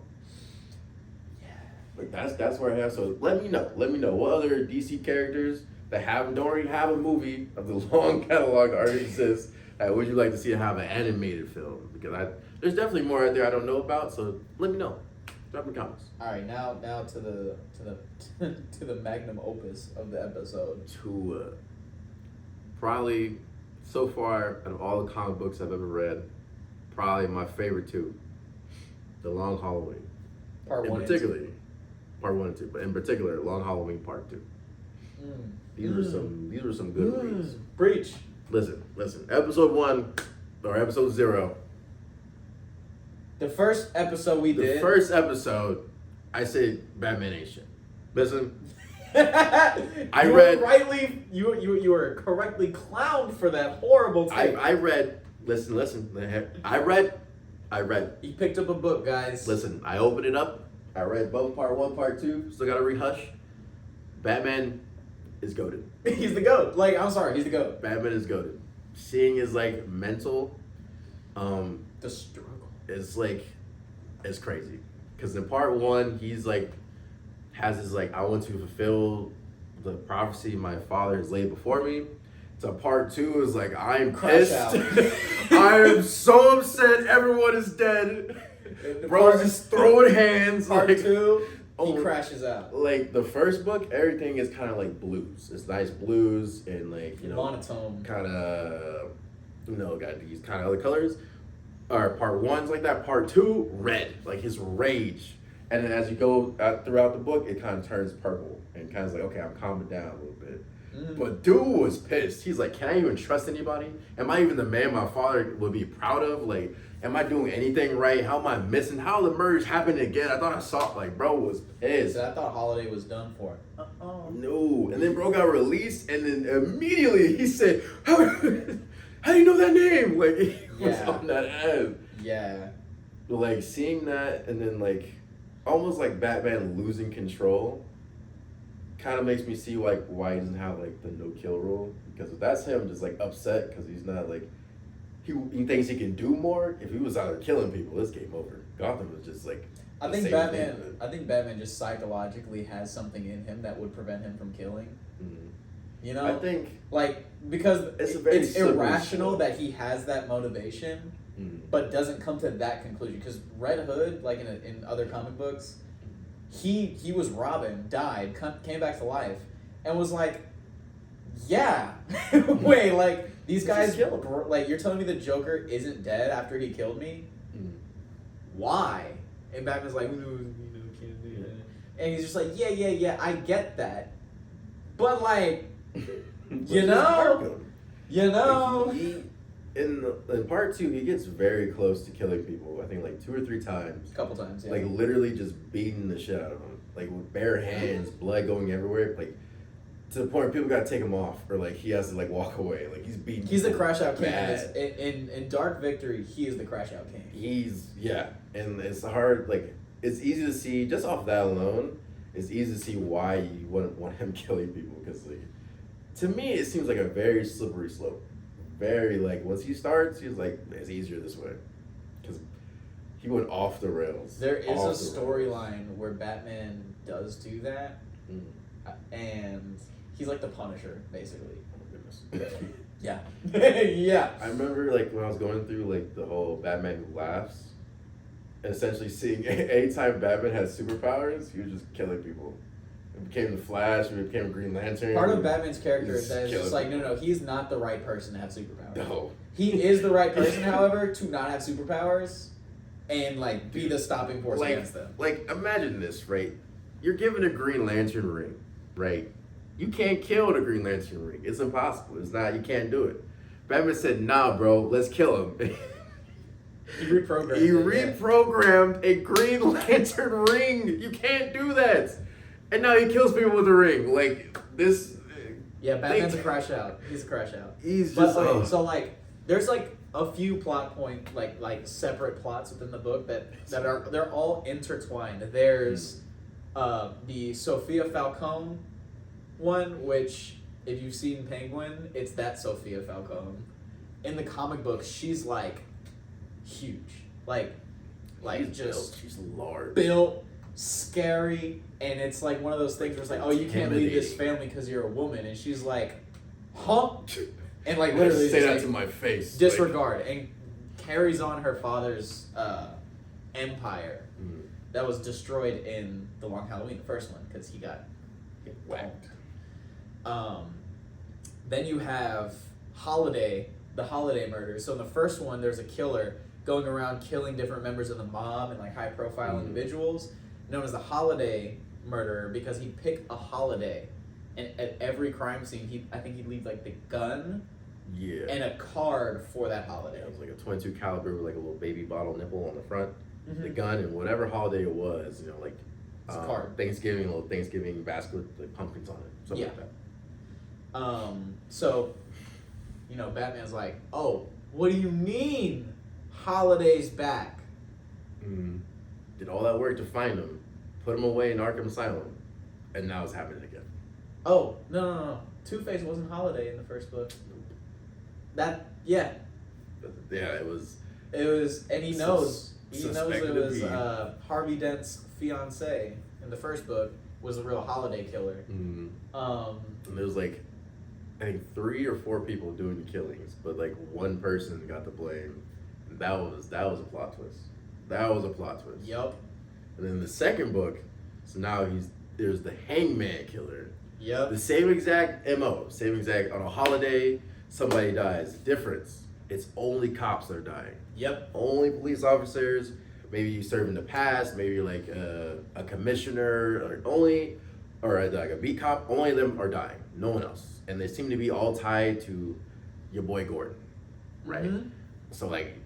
Yeah. Like that's where I have. So let me know. Let me know what other DC characters that don't already have a movie of the long catalog that already exists. Would you like to see have an animated film? Because there's definitely more out there I don't know about. So let me know. Drop in the comments. All right, now to the to the magnum opus of the episode. To probably so far out of all the comic books I've ever read, probably my favorite two, The Long Halloween. Part In 1 and particularly, part 1 and 2, but in particular, Long Halloween Part 2. 2. These were some good reads. Preach. Listen. Episode 1 or episode 0. The first episode we The did. first episode, I said Batman ain't shit. Listen, You read- were rightly you were correctly clowned for that horrible take. I read. Listen. I read. He picked up a book, guys. Listen, I opened it up. I read both part 1, part 2. Still gotta rehush. Batman is goated. He's the GOAT. Like, I'm sorry, he's the GOAT. Batman is goated. Seeing his like mental, The struggle. it's like, it's crazy. Because in part 1, he's like, has his like, I want to fulfill the prophecy my father has laid before me. So part 2 is like, I'm Crash pissed. out. I am so upset. Everyone is dead. Bro's just throwing hands. Part like, 2, he oh, crashes out. like the first book, everything is kind of like blues. It's nice blues and like, you know, Monotone. kind of, you know, got these kind of other colors. Or part 1's like that. Part 2, red, like his rage. And then as you go throughout the book, it kind of turns purple and kind of like, okay, I'm calming down a little bit. But dude was pissed. He's like, can I even trust anybody? Am I even the man my father would be proud of? Like, am I doing anything right? How am I missing? How the murders happened again? I thought I saw, like, bro was pissed. So I thought Holiday was done for. No. And then bro got released, and then immediately he said, how do you know that name? Like, he was Yeah. on that ass. Yeah. But, like, seeing that, and then, like, almost like Batman losing control kind of makes me see like why he doesn't have like the no kill rule, because if that's him just like upset because he's not like he thinks he can do more. If he was out there killing people, this game over. Gotham was just like I the think same Batman. thing. I think Batman just psychologically has something in him that would prevent him from killing. Mhm. You know, I think like because It's a very it's slippery irrational slope. that he has that motivation, but doesn't come to that conclusion. Because Red Hood, like in other comic books, he was Robin, died, came back to life, and was like, yeah, wait, like these guys, Just kill him. like you're telling me the Joker isn't dead after he killed me? Why? And Batman's like, can't do that. And he's just like, yeah, I get that, but like, you know. Like, he in part 2 he gets very close to killing people. I think like 2 or 3 times. A couple times, yeah. Like literally just beating the shit out of him, like with bare hands, blood going everywhere, like to the point where people gotta take him off, or like he has to like walk away. Like he's beating. He's the people crash out king. bad. In Dark Victory, he is the crash out king. And it's hard. Like it's easy to see just off that alone. It's easy to see why you wouldn't want him killing people, because like to me it seems like a very slippery slope. Very like once he starts, he's like it's easier this way, because he went off the rails. There is Off a the rails. storyline where Batman does do that, Mm. and he's like the Punisher, basically. Oh, goodness. Twist. Yeah. Yeah. I remember like when I was going through like the whole Batman Who Laughs, and essentially seeing anytime Batman has superpowers, he was just killing people. It became the Flash, it became Green Lantern. Part of Batman's character He's is that it's just killing like, no, he's not the right person to have superpowers. No. He is the right person, however, to not have superpowers and like be the stopping force Like, against them. like imagine this, right? You're given a Green Lantern ring, right? You can't kill the Green Lantern ring. It's impossible. It's not. You can't do it. Batman said, "Nah, bro, let's kill him." He reprogrammed. He it, reprogrammed a Green Lantern ring. You can't do that. And now he kills people with a ring. Like this. Yeah, Batman's a crash out. He's a crash out. He's But just. okay, so like, there's like a few plot point, like separate plots within the book that are they're all intertwined. There's the Sophia Falcone one, which if you've seen Penguin, it's that Sophia Falcone. In the comic book, she's like huge, like she's just built. She's large. built, scary, and it's like one of those things where it's like, oh, you can't leave this Intimidating. family because you're a woman, and she's like, huh? And like literally say just, that like, to my face. disregard and carries on her father's empire Mm. that was destroyed in the Long Halloween, the first one, because he got Whacked. Then you have the Holiday murder. So in the first one, there's a killer going around killing different members of the mob and like high profile individuals, known as the Holiday murderer, because he'd pick a holiday, and at every crime scene, I think he'd leave like the gun Yeah. and a card for that holiday. It was like a 22 caliber with like a little baby bottle nipple on the front, the Mhm. gun, and whatever holiday it was, you know, like It's a card. Thanksgiving, a little Thanksgiving basket with like pumpkins on it, something like that. So, you know, Batman's like, oh, what do you mean holidays back? Mm. Did all that work to find him, put him away in Arkham Asylum, and now it's happening again. Oh, no. Two-Face wasn't Holiday in the first book. Yeah, Yeah, it was. and he knows. He knows Suspected it to was be. Harvey Dent's fiance in the first book was a real holiday killer. Mm. Um, And there was like, I think 3 or 4 people doing the killings, but like one person got the blame. And that was a plot twist. That was a plot twist. yup, And then the second book, so now there's the Hangman Killer. yup. The same exact MO, same exact, on a holiday, somebody dies. Difference, it's only cops that are dying. Yep. Only police officers, maybe you serve in the past, maybe you're like a commissioner, or like a beat cop, only of them are dying, no one else. And they seem to be all tied to your boy Gordon, right? Mhm. So like,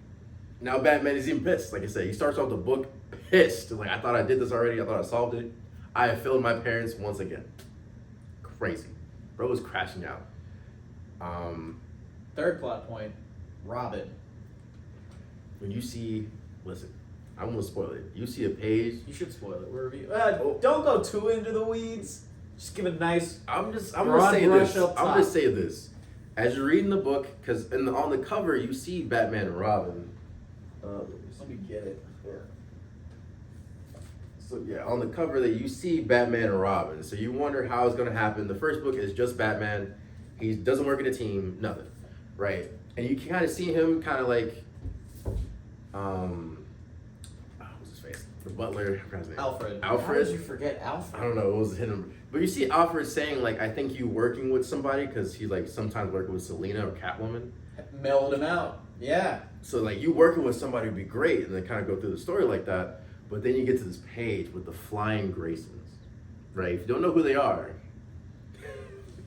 now Batman is even pissed. Like I said, he starts off the book pissed. Like, I thought I did this already, I thought I solved it. I have failed my parents once again. Crazy. Bro was crashing out. Third plot point, Robin. When you see, listen, I'm gonna spoil it. You see a page. You should spoil it. We're review. Don't go too into the weeds. Just give a nice. I'm Broad gonna say brush this. up I'm top. gonna say this. As you're reading the book, because on the cover you see Batman and Robin. Let me get it. So yeah, on the cover that you see Batman and Robin. So you wonder how it's gonna happen. The first book is just Batman. He doesn't work in a team, nothing, right? And you can kind of see him kind of like, what's his face? The butler. I forgot his name. Alfred. How Alfred. did you forget Alfred? I don't know. It was him. But you see Alfred saying like, I think you working with somebody because he's like sometimes working with Selena or Catwoman. Mellowed him out. Yeah. So like you working with somebody would be great, and then kind of go through the story like that. But then you get to this page with the Flying Graysons, right? If you don't know who they are,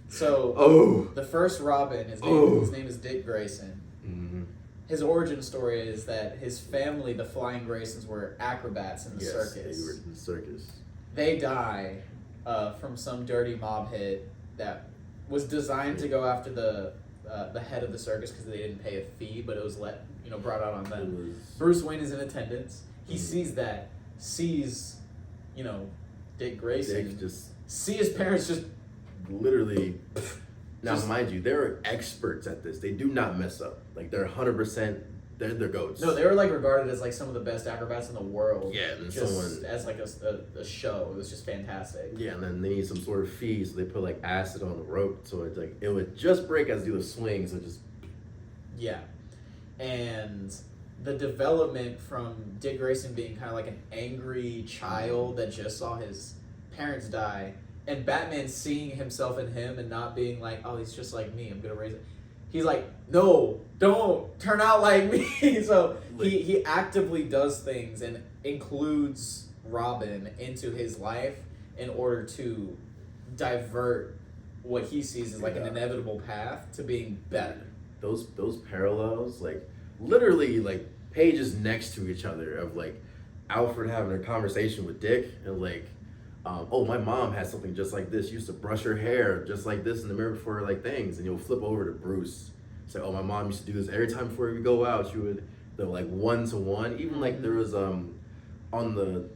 So the first Robin, his name is Dick Grayson. Mm-hmm. His origin story is that his family, the Flying Graysons, were acrobats in the circus. They were in the circus. They die from some dirty mob hit that was designed to go after the head of the circus because they didn't pay a fee, but it was brought out on them. Bruce Wayne is in attendance. He sees Dick Grayson. Dick just See his parents just literally. Now, mind you, they're experts at this. They do not mess up. Like they're 100% they're goats. No, they were like regarded as like some of the best acrobats in the world. Yeah, and then just someone as like a show. It was just fantastic. Yeah, and then they need some sort of fee, so they put like acid on the rope, so it's like it would just break as you do the swing, so just Yeah, and the development from Dick Grayson being kind of like an angry child that just saw his parents die, and Batman seeing himself in him and not being like, oh, he's just like me, I'm gonna raise it. He's like, no, don't turn out like me. So he actively does things and includes Robin into his life in order to divert what he sees as like an inevitable path to being better. those parallels, like literally like pages next to each other of like Alfred having a conversation with Dick and like, oh, my mom had something just like this. She used to brush her hair just like this in the mirror before like things, and you'll flip over to Bruce. Say, oh, my mom used to do this every time before we go out. She would, they're like 1-to-1. Even like there was on the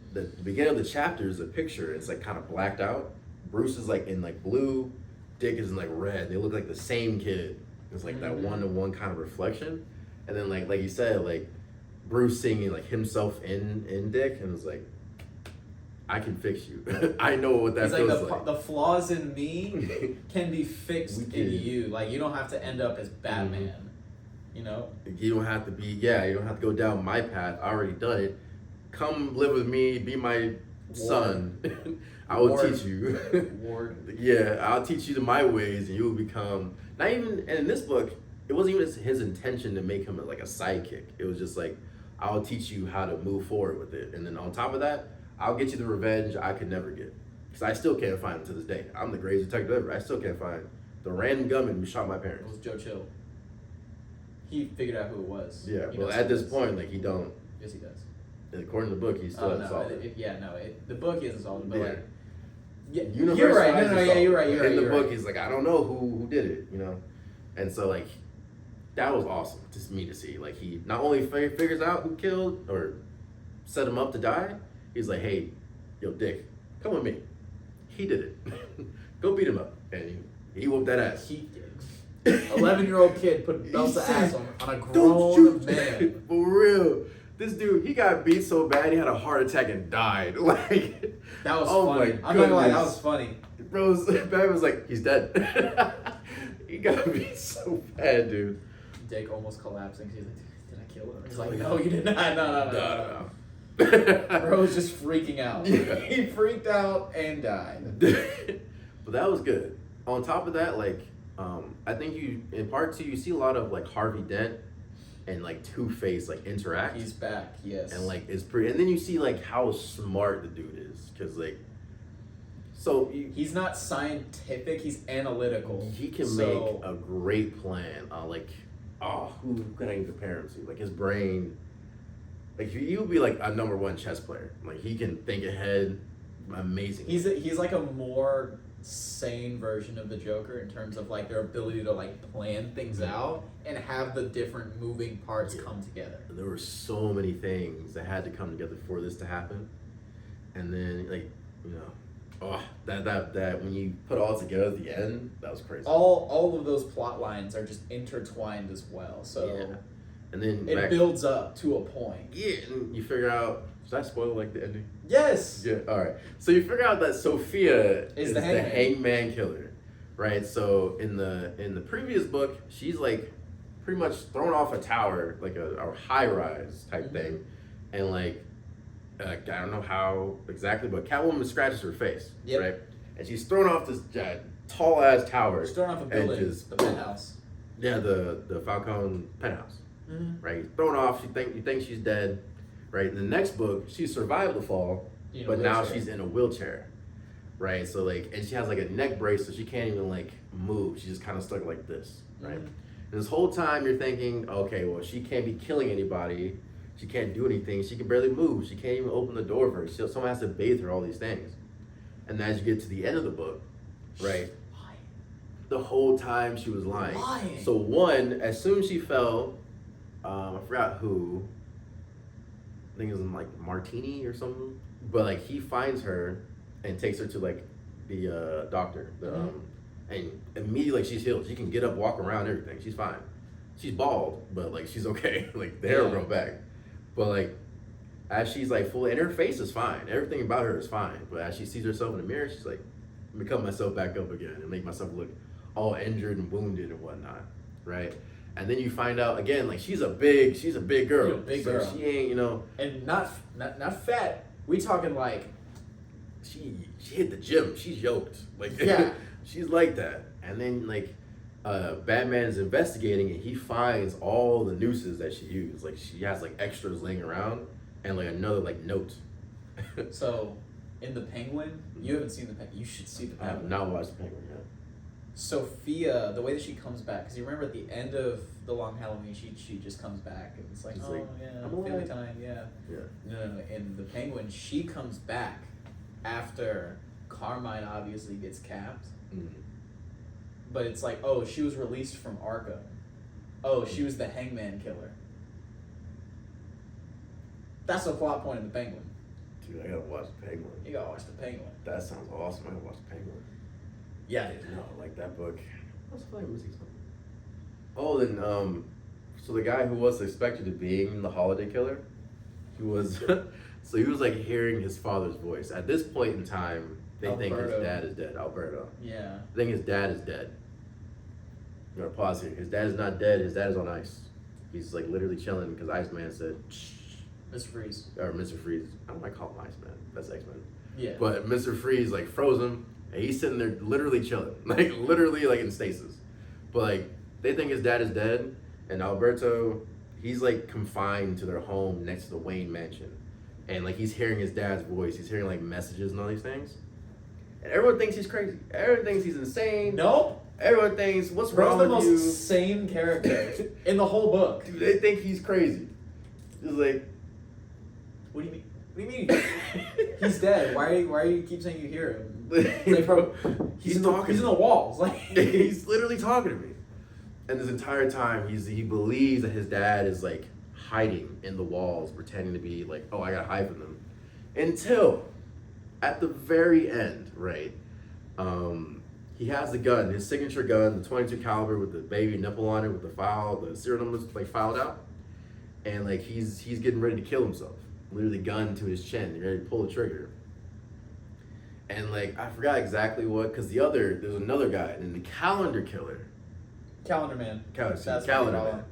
beginning of the chapter is a picture. It's like kind of blacked out. Bruce is like in like blue, Dick is in like red. They look like the same kid. It's like that 1-to-1 kind of reflection. And then like you said, like Bruce seeing like himself in Dick, and it's like, I can fix you. I know what that feels like. The flaws in me can be fixed in you. Like, you don't have to end up as Batman. You know? You don't have to be, you don't have to go down my path. I already done it. Come live with me, be my son. I will teach you. Ward. Yeah, I'll teach you my ways, and you will become, not even, and in this book, it wasn't even his intention to make him like a sidekick. It was just like, I'll teach you how to move forward with it. And then on top of that, I'll get you the revenge I could never get. Because I still can't find him to this day. I'm the greatest detective ever. I still can't find the random gunman who shot my It parents. was Joe Chill. He figured out who it was. Yeah, He well, knows at who this it is. point, like, he don't, Yes, he does. according to the book, he still hasn't solved it. The book isn't solved, but Yeah. like, yeah, Universe you're right. hasn't No, yeah, solved you're it. right. You're In right. the You're book, right. he's like, I don't know who did it, you know? And so, like, that was awesome to me to see. Like, he not only figures out who killed or set him up to die, he's like, hey, yo, Dick, come with me. He did it. Go beat him up. And he whooped that ass. He did. 11-year-old kid put belts of ass on a Don't grown shoot. man. For real. This dude, he got beat so bad he had a heart attack and died. Like, That was oh funny. my I'm not gonna lie, that goodness. was funny. Bro, Batman was like, he's dead. He got beat so bad, dude. Dick almost collapsing. He's like, did I kill him? He's like, no, you did not. No. No. Bro was just freaking out. Yeah. He freaked out and died. But that was good. On top of that, like, I think in part 2, you see a lot of like Harvey Dent and like Two-Face like interact. He's back, yes. And like it's pretty, and then you see like how smart the dude is, because like, so he's not scientific, he's analytical. he can make a great plan. Who can I even compare him to? Like his brain, like he would be like a #1 chess player. Like he can think ahead, amazing. He's like a more sane version of the Joker in terms of like their ability to like plan things out and have the different moving parts come together. There were so many things that had to come together for this to happen, and then like, you know, that when you put it all together at the end, that was crazy. All of those plot lines are just intertwined as well, so Yeah. And then it builds up to a point. Yeah, and you figure out. Should I spoil like the ending? Yes. Yeah. All right. So you figure out that Sophia is the the hangman. hangman killer, right? So in the previous book, she's like pretty much thrown off a tower, like a high rise type thing, and like I don't know how exactly, but Catwoman scratches her face, right? And she's thrown off this tall ass tower. She's thrown off a building, the penthouse. Yeah, the Falcone penthouse, right? Thrown off. You think she's dead. Right, in the next book, she survived the fall, but now she's in a wheelchair, right? So like, and she has like a neck brace, so she can't even like move. She's just kind of stuck like this, right? And this whole time you're thinking, okay, well, she can't be killing anybody. She can't do anything. She can barely move. She can't even open the door for her. Someone has to bathe her, all these things. And as you get to the end of the book, right? The whole time she was lying. So one, as soon as she fell, I forgot who, I think it was in like Martini or something. But like he finds her and takes her to like the doctor. And immediately like she's healed. She can get up, walk around, everything. She's fine. she's bald, but like she's okay. Like the hair will Yeah. grow back, but like as she's like full, and her face is fine. Everything about her is fine. But as she sees herself in the mirror, she's like, let me cut myself back up again and make myself look all injured and wounded and whatnot, right? And then you find out again, like she's a big girl. She's a big so girl. She ain't, you know, And not fat. We talking like, she hit the gym. She's yoked. Like Yeah. she's like that. And then like Batman's investigating and he finds all the nooses that she used. Like she has like extras laying around and like another like note. so in the Penguin, you haven't seen the Penguin. You should see the I have Penguin. not watched the Penguin yet. Sophia, the way that she comes back, because you remember at the end of the Long Halloween, she just comes back and it's like, She's oh like, yeah, I'm family alive. time, yeah. Yeah. No. In the Penguin, she comes back after Carmine obviously gets capped, Mm. but it's like, oh, she was released from Arkham. Oh, she was the Hangman killer. That's a plot point in the Penguin. Dude, I gotta watch the Penguin. You gotta watch the Penguin. That sounds awesome. I gotta watch the Penguin. Yeah, dude. No, like that book. I was like missing something. Oh, then so the guy who was suspected of being the Holiday Killer, he was so he was like hearing his father's voice. At this point in time, they think his Alberto. dad is dead. Alberto. Yeah. I think his dad is dead. I'm gonna pause here. His dad is not dead. His dad is on ice. He's like literally chilling because Iceman said, Mr. Freeze. or Mr. Freeze. I don't like calling him Iceman. That's X-Men. Yeah. But Mr. Freeze like froze him, and he's sitting there literally chilling, like literally like in stasis. But like they think his dad is dead, and Alberto, he's like confined to their home next to the Wayne Mansion, and like he's hearing his dad's voice. He's hearing like messages and all these things, and everyone thinks he's crazy. Everyone thinks he's insane. Nope. Everyone thinks, what's Bro's wrong the with most you? sane character in the whole book. Dude, they think he's crazy. It's like, What do you mean? What do you mean? He's dead. Why do you keep saying you hear him? Like, bro, He's in the walls. Like he's literally talking to me. And this entire time, he believes that his dad is like hiding in the walls, pretending to be like, oh, I gotta hide from them. Until at the very end, right? He has the gun, his signature gun, the 22 caliber with the baby nipple on it, with the serial numbers like filed out, and like he's getting ready to kill himself. Literally, gun to his chin, ready to pull the trigger. And like I forgot exactly what, because there's another guy, and the calendar killer. Calendar Man. Calendar That's what we call Man. him.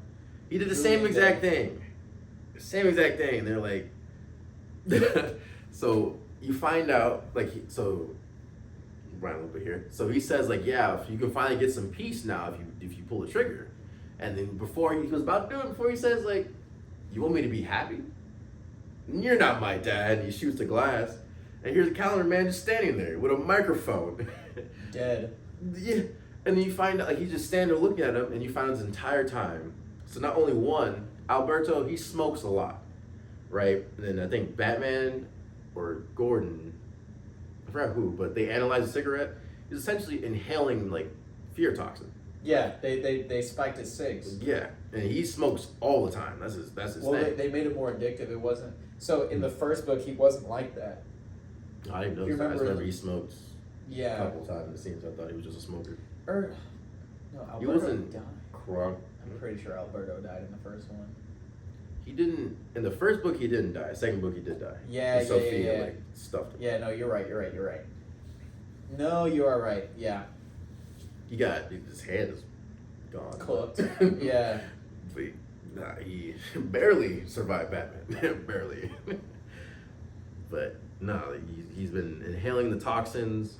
He did the Really same exact big. thing. Same exact thing. They're like, so you find out, like, right a little bit here. So he says, like, yeah, if you can finally get some peace now if you pull the trigger. And then before he was about to do it, before he says, like, you want me to be happy? You're not my dad. And he shoots the glass. And here's a calendar man just standing there with a microphone. Dead. Yeah. And then you find out, like, he's just standing there looking at him, and you find out his entire time. So not only one, Alberto, he smokes a lot, right? And then I think Batman or Gordon, I forgot who, but they analyze a cigarette. He's essentially inhaling, like, fear toxin. Yeah, they spiked his cigs. Yeah. And he smokes all the time. That's his Well, thing. they made it more addictive. It wasn't. So in the first book, he wasn't like that. I didn't know you that. I just remember- remember he smoked a Yeah. couple times in the scenes. I thought he was just a smoker. No, Alberto He wasn't died. crunk. I'm pretty sure Alberto died in the first one. He didn't, in the first book he didn't die. Second book he did die. Yeah, And yeah, Sophia, yeah. like, stuffed him. Yeah, no, you're right. No, you are right. Yeah. His hand is gone. Cooked. Yeah. But he barely survived Batman. Barely. But no, he's been inhaling the toxins,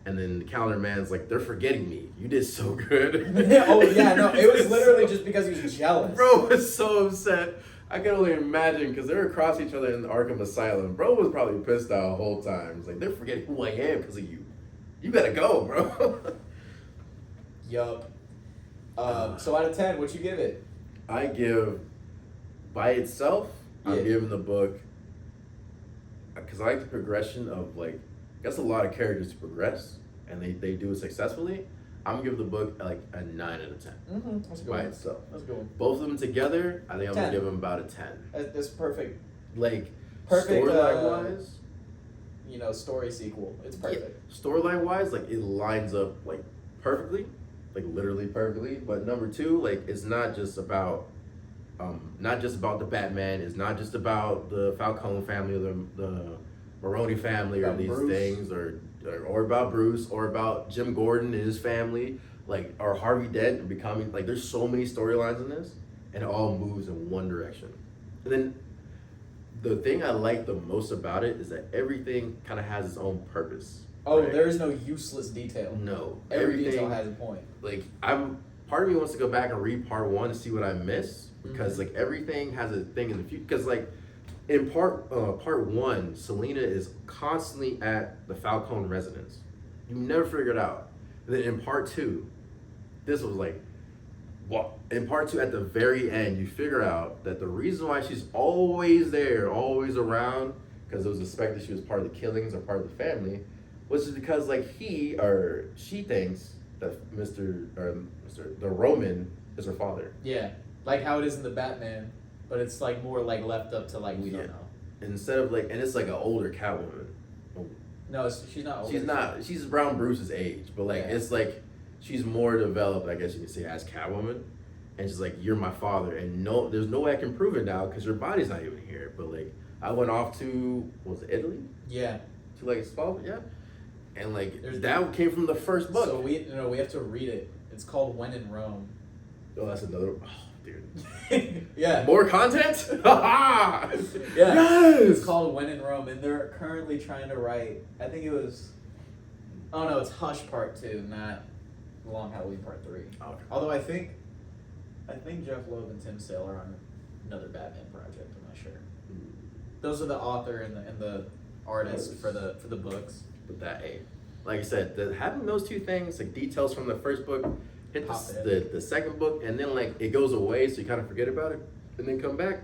and then the calendar man's like, they're forgetting me. You did so good. Oh yeah, no, it was literally just because he was jealous. Bro was so upset. I can only imagine because they were across each other in the Arkham Asylum. Bro was probably pissed out the whole time. It's like, they're forgetting who I am because of you. You gotta go, bro. Yup. So out of 10, what you give it? I give, by itself, I'm Yeah. giving the book, because I like the progression of, like, I guess a lot of characters to progress, and they do it successfully. I'm giving the book like a 9 out of 10 Mm-hmm. That's a good by one. itself. That's a good one. Both of them together, I think I'm 10. gonna give them about a 10. That's perfect. Like, Perfect, storyline wise, Story sequel. It's perfect. storyline wise, like, it lines up like perfectly. like literally perfectly. But number two, like it's not just about the Batman. It's not just about the Falcone family or the Maroni family or About these Bruce. things or about Bruce or about Jim Gordon and his family, like or Harvey Dent and becoming like there's so many storylines in this and it all moves in one direction. And then the thing I like the most about it is that everything kind of has its own purpose. Oh, right? there is no useless detail. No. Every detail everything has a point. like part of me wants to go back and read part one to see what I missed because like everything has a thing in the future because like in part one, Selena is constantly at the Falcone residence. You never figure it out. And then in part two, this was like, what? In part two, at the very end, you figure out that the reason why she's always there, always around, because it was suspected she was part of the killings or part of the family, was just because like she thinks that the Roman is her father. Yeah, like how it is in the Batman, but it's like more like left up to like we don't know. Instead of like, and it's like an older Catwoman. No, she's not. Older. She's not. She's around Bruce's age, but like it's like she's more developed. I guess you could say as Catwoman, and she's like, "You're my father," and no, there's no way I can prove it now because your body's not even here. But like, I went off to what was it, Italy? Yeah. To like Spawn, yeah, and like that came from the first book. So we have to read it. It's called When in Rome. Oh, that's another. Oh, dude. Yeah. More content? Yeah. Yes! It's called When in Rome, and they're currently trying to write. I think it was. Oh no, it's Hush Part 2, not Long Halloween Part 3. Okay. Although I think Jeff Loeb and Tim Sale are on another Batman project. I'm not sure. Those are the author and the artist for the books. But that, hey, like I said, having those two things, like details from the first book, hit the second book, and then like it goes away, so you kind of forget about it, and then come back,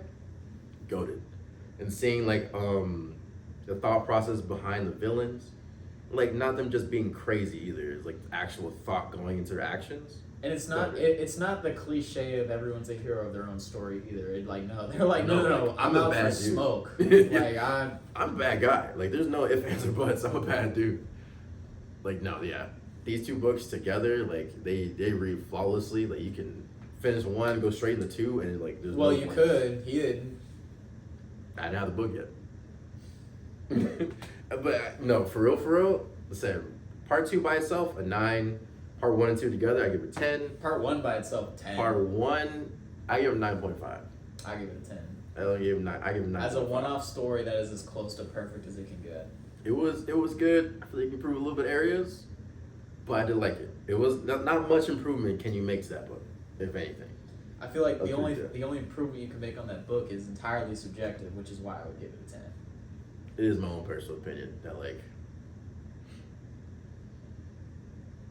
goated, and seeing like the thought process behind the villains, like not them just being crazy either. It's like actual thought going into their actions. And it's not it's not the cliche of everyone's a hero of their own story either. It like no, they're like no, I'm out for smoke. Like I'm a bad guy. Like there's no ifs, ands, or buts. I'm a bad dude. Like no, yeah. These two books together, like they read flawlessly. Like you can finish one, go straight into two, and like there's well, no you point. could. He didn't. I didn't have the book yet. But no, for real. Listen, part two by itself, a 9. Part 1 and 2 together, I give it 10. Part 1 by itself, 10. Part 1, I give it 9.5. I give it a 10. I only give it 9. I give it 9. As a one-off story, that is as close to perfect as it can get. It was good. I feel like you can improve a little bit areas, but I did like it. It was not much improvement can you make to that book, if anything. I feel like That's the only pretty good. improvement you can make on that book is entirely subjective, which is why I would give it a 10. It is my own personal opinion that like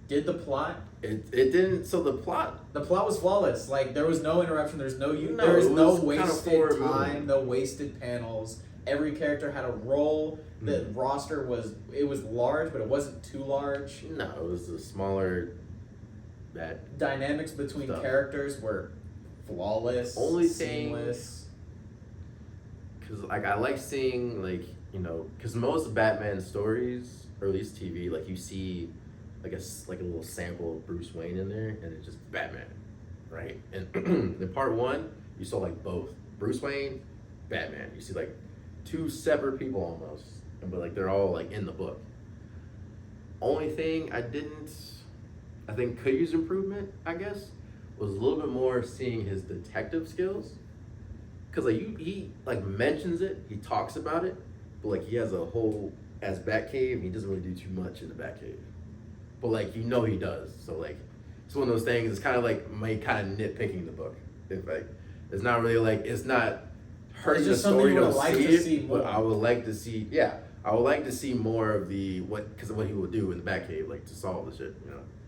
Did the plot? it didn't. So the plot. The plot was flawless. Like there was no interruption. There's no No, there's it no was kinda wasted forward time. moving. No wasted panels. Every character had a role. The roster was large, but it wasn't too large. No, it was a smaller. That Dynamics between Stuff. characters were flawless. Only thing- seamless. because like I like seeing like because most Batman stories or at least TV like you see like a little sample of Bruce Wayne in there and it's just Batman, right? And in part 1 you saw like both Bruce Wayne, Batman. You see like 2 separate people almost, but like they're all like in the book. Only thing I think could use improvement, I guess, was a little bit more seeing his detective skills. Cause like he like mentions it, he talks about it, but like he has a whole as Batcave, he doesn't really do too much in the Batcave. But like he does. So like it's one of those things. It's kind of like my kind of nitpicking the book. If like it's not really like it's not hurting It's the just something story you to would like see to it, see but more. I would like to see I would like to see more of the what he would do in the Batcave like to solve the shit.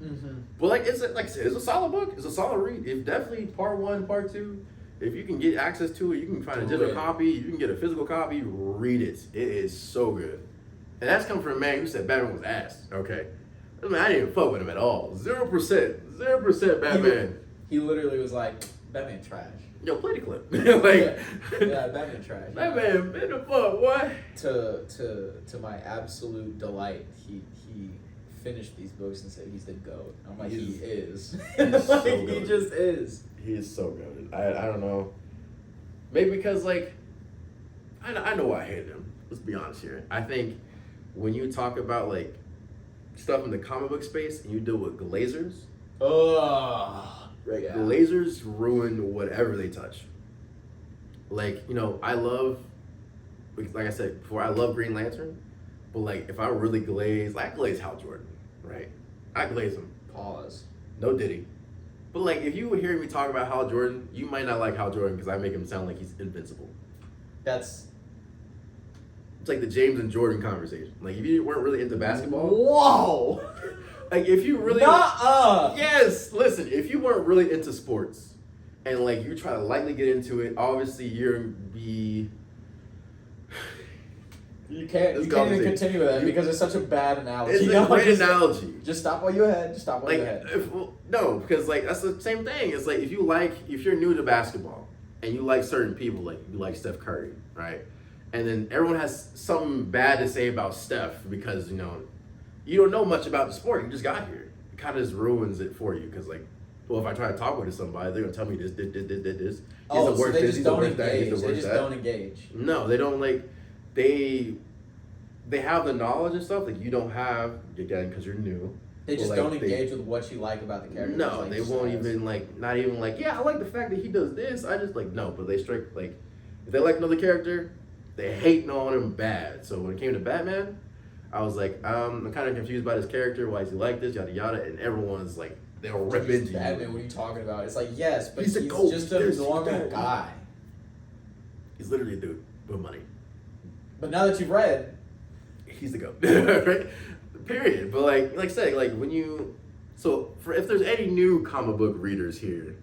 Mm-hmm. But like it's like I said, it's a solid book. It's a solid read. If definitely part 1, part 2. If you can get access to it, you can find a digital copy. You can get a physical copy. Read it. It is so good. And that's coming from a man who said Batman was ass. Okay, I mean I didn't even fuck with him at all. 0% Batman. He literally was like, Batman trash. Yo, play the clip. Yeah, Batman trash. Batman, the fuck, what? To my absolute delight, he finished these books and said he's the GOAT. I'm like, he He's- is. he's so Like, he good. just is. He is so good. I don't know. Maybe because like I know why I hate him. Let's be honest here. I think when you talk about like stuff in the comic book space and you deal with glazers, Ugh. right? Yeah. Glazers ruin whatever they touch. Like, I love, like I said before, I love Green Lantern, but like if I really glaze, I glaze Hal Jordan, right? I glaze him. Pause. No Diddy. But like, if you hear me talk about Hal Jordan, you might not like Hal Jordan because I make him sound like he's invincible. That's. It's like the James and Jordan conversation. Like, if you weren't really into basketball, Whoa! like if you really, Nuh-uh. yes, listen, if you weren't really into sports, and like you try to lightly get into it, obviously you're be. You can't even continue with that because it's such a bad analogy. It's No, a great just- analogy. Just stop while you're ahead. Just stop while Like, you're ahead. no, because like that's the same thing. It's like if you're new to basketball and you like certain people, like you like Steph Curry, right? And then everyone has something bad to say about Steph because you don't know much about the sport. You just got here. It kind of just ruins it for you because like, well, if I try to talk with somebody, they're gonna tell me this. He's Oh, the so worst they this, just he's the don't worst that, he's engage. the They worst just that. don't engage. No, they don't like. They have the knowledge and stuff that you don't have again because you're new. They just Like, don't engage with what you like about the character. No, Like they just won't as- even like. Not even like. Yeah, I like the fact that he does this. I just like no, but they straight like. If they like another character, they hate on him bad. So when it came to Batman, I was like, I'm kind of confused by this character. Why is he like this? Yada yada. And everyone's like, they'll rip He's into Batman, you. what are you talking about? It's like, yes, but He's he's, a GOAT. just a He's normal GOAT. guy. He's literally a dude with money. But now that you've read, He's the goat. Right? Period. But like I said, like when you, so for if there's any new comic book readers here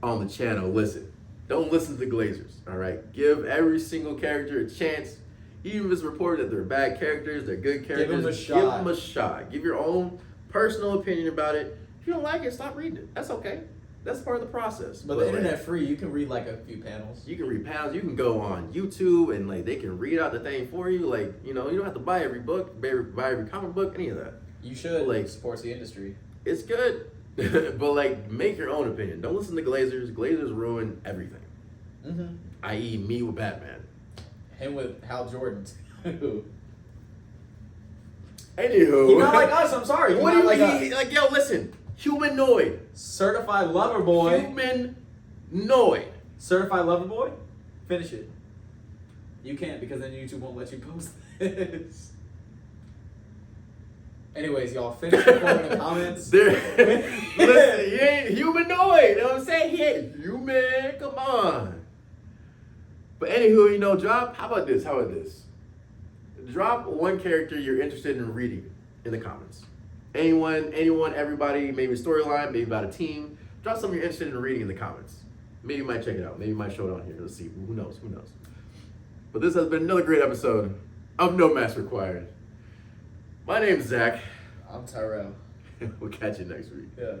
on the channel, listen. Don't listen to the Glazers. All right. Give every single character a chance. Even if it's reported that they're bad characters, they're good characters. them a Give shot. them a shot. Give your own personal opinion about it. If you don't like it, stop reading it. That's okay. That's part of the process. but the like, internet free, you can read like a few panels. you can read panels. You can go on YouTube and like they can read out the thing for you. Like you don't have to buy every book, buy every comic book, any of that. You should Like- support the industry. It's good, but like make your own opinion. Don't listen to Glazers. Glazers ruin everything. Mm-hmm. I.e., me with Batman. Him with Hal Jordan too. Anywho, He's not like us. I'm sorry. He's what not do you like mean? a Like yo, listen, humanoid, certified lover boy. humanoid. Certified lover boy. Finish it. You can't because then YouTube won't let you post this. Anyways, y'all finish the quote in the comments. Listen, he ain't humanoid. You know what I'm saying? He ain't human. Come on. But anywho, drop. How about this? Drop one character you're interested in reading in the comments. Anyone, everybody, maybe a storyline, maybe about a team. Drop something you're interested in reading in the comments. Maybe you might check it out. Maybe you might show it on here. Let's see. Who knows? But this has been another great episode of No Mask Required. My name's Zach. I'm Tyrell. We'll catch you next week. Yeah.